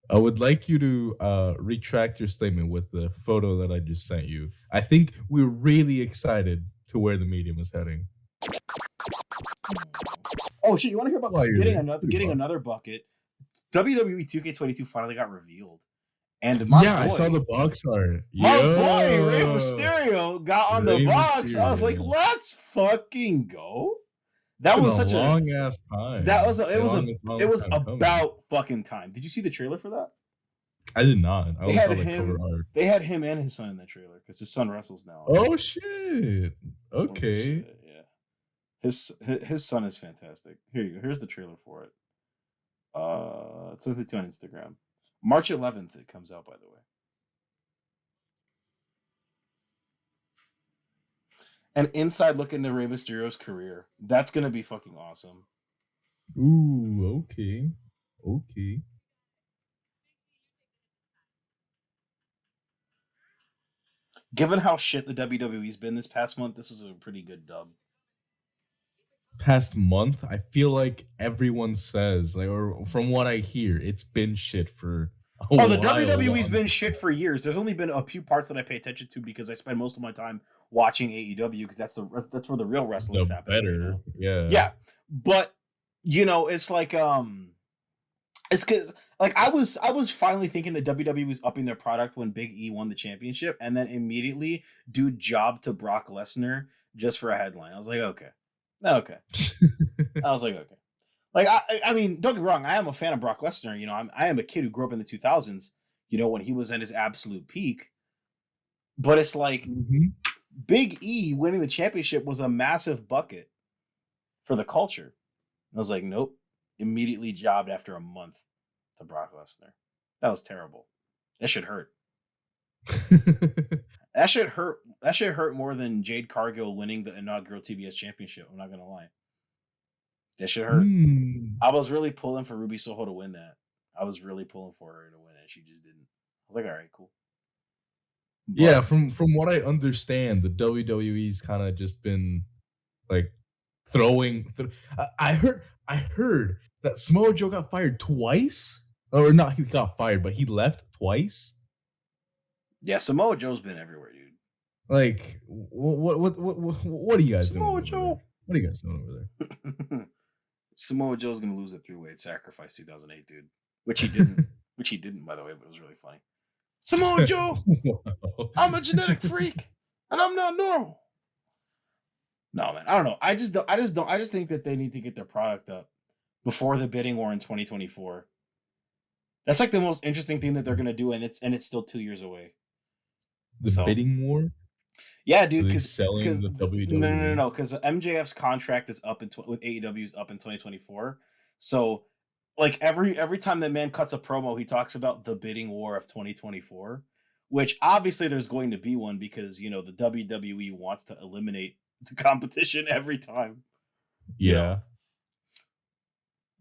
I would like you to retract your statement with the photo that I just sent you. I think we're really excited to where the medium is heading. Oh shit! You want to hear about Well, getting another bucket? WWE 2K22 finally got revealed, and my boy, I saw the box art. My boy Rey Mysterio got on the box. I was like, let's fucking go. That was such a long ass time. It was about fucking time. Did you see the trailer for that? I did not. I only saw the cover art. They had him and his son in the trailer because his son wrestles now. Oh shit! Okay. Shit, yeah. His son is fantastic. Here you go. Here's the trailer for it. It's on Instagram. March 11th it comes out, by the way. An inside look into Rey Mysterio's career. That's gonna be fucking awesome. Ooh, okay. Okay. Given how shit the WWE's been this past month, this was a pretty good dub. Past month, I feel like everyone says, like, or from what I hear, it's been shit for a while. The WWE's been shit for years. There's only been a few parts that I pay attention to because I spend most of my time watching AEW because that's where the real wrestling is happening. Better, yeah. But it's like it's because like I was finally thinking that WWE was upping their product when Big E won the championship, and then immediately do job to Brock Lesnar just for a headline. I was like, okay. I was like, okay. Like I mean, don't get me wrong. I am a fan of Brock Lesnar. I am a kid who grew up in the 2000s. When he was at his absolute peak. But it's like Big E winning the championship was a massive bucket for the culture. I was like, nope. Immediately jobbed after a month to Brock Lesnar. That was terrible. That should hurt. That should hurt more than Jade Cargill winning the inaugural TBS championship. I'm not gonna lie. That should hurt. I was really pulling for Ruby Soho to win that. I was really pulling for her to win it. She just didn't. I was like, all right, cool. But, yeah, from what I understand, the WWE's kind of just been like throwing. I heard that Samoa Joe got fired twice, or not? He got fired, but he left twice. Yeah, Samoa Joe's been everywhere, dude. Like, what are you guys doing? Samoa Joe. What are you guys doing over there? Samoa Joe's gonna lose a 3-way sacrifice 2008, dude. Which he didn't. Which he didn't, by the way, but it was really funny. Samoa Joe, wow. I'm a genetic freak, and I'm not normal. No, man, I don't know. I just think that they need to get their product up before the bidding war in 2024. That's like the most interesting thing that they're gonna do, and it's still 2 years away. The bidding war? Yeah, dude. Because the WWE. No. Because MJF's contract is up with AEW's up in 2024. So, like every time that man cuts a promo, he talks about the bidding war of 2024, which obviously there's going to be one because the WWE wants to eliminate the competition every time. Yeah.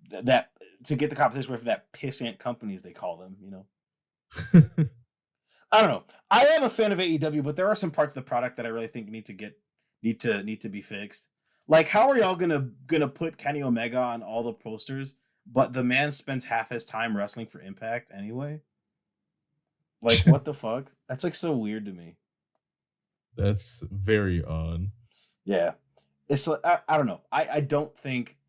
That to get the competition for that pissant company, as they call them. I don't know. I am a fan of AEW, but there are some parts of the product that I really think need to be fixed. Like, how are y'all gonna put Kenny Omega on all the posters, but the man spends half his time wrestling for Impact anyway? Like, what the fuck? That's like so weird to me. That's very odd. Yeah, it's like I don't know. I don't think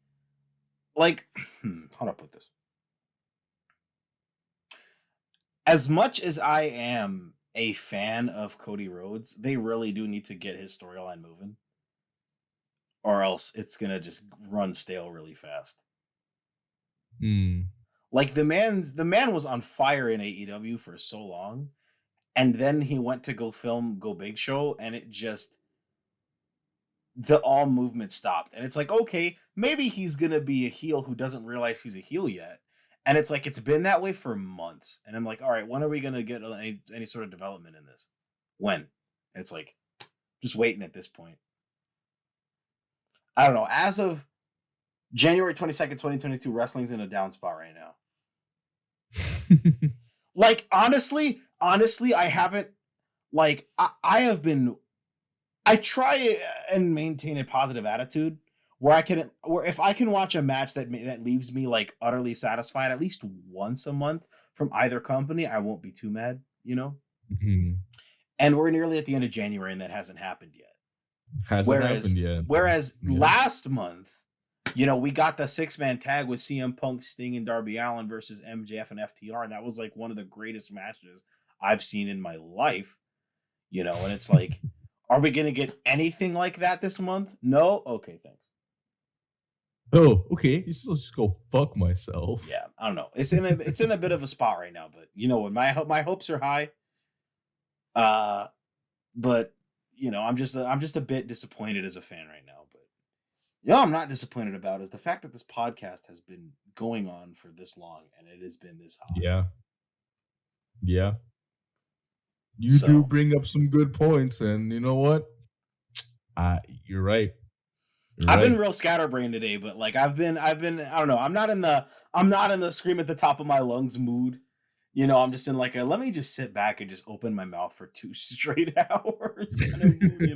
like how do I put this? As much as I am a fan of Cody Rhodes, they really do need to get his storyline moving. or else it's gonna just run stale really fast. Hmm. Like the man was on fire in AEW for so long, and then he went to go film Go Big Show, and it just all movement stopped. And it's like, okay, maybe he's gonna be a heel who doesn't realize he's a heel yet. And it's like, it's been that way for months. And I'm like, all right, when are we gonna get any sort of development in this? When? And it's like, just waiting at this point. I don't know. As of January 22nd, 2022, wrestling's in a down spot right now. Like, honestly, I haven't, like, I try and maintain a positive attitude where if I can watch a match that leaves me like utterly satisfied at least once a month from either company, I won't be too mad, you know? Mhm. And we're nearly at the end of January and that hasn't happened yet. Happened yet. Whereas Yeah. last month, you know, we got the 6-man tag with CM Punk, Sting, and Darby Allin versus MJF and FTR, and that was like one of the greatest matches I've seen in my life. You know, and it's like, are we gonna get anything like that this month? No? Okay, thanks. Oh, okay. You still just go fuck myself. Yeah, I don't know. It's in a bit of a spot right now, but you know what? My hopes are high. But you know, I'm just a bit disappointed as a fan right now. But you know, I'm not disappointed about is the fact that this podcast has been going on for this long and it has been this hot. Yeah. Yeah. You do bring up some good points, and you know what? You're right. I've been real scatterbrained today, but like I've been I don't know. I'm not in the scream at the top of my lungs mood. You know, I'm just in like let me just sit back and just open my mouth for 2 straight hours kind of mood, you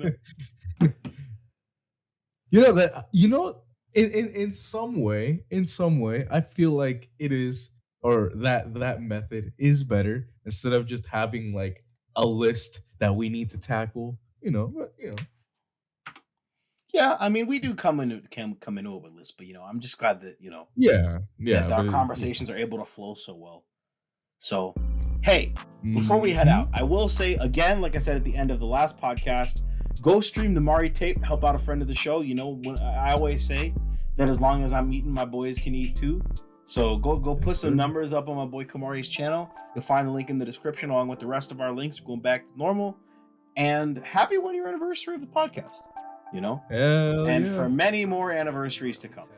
know. In some way, I feel like it is, or that method is better instead of just having like a list that we need to tackle. Yeah, I mean, we do come into it with lists, but you know, I'm just glad that that our conversations are able to flow so well. So, hey, before we head out, I will say again, like I said at the end of the last podcast, go stream the Mari tape, help out a friend of the show. You know, when I always say that as long as I'm eating, my boys can eat too. So go put some numbers up on my boy Kamari's channel. You'll find the link in the description along with the rest of our links. We're going back to normal. And happy 1-year anniversary of the podcast. You know, and for many more anniversaries to come.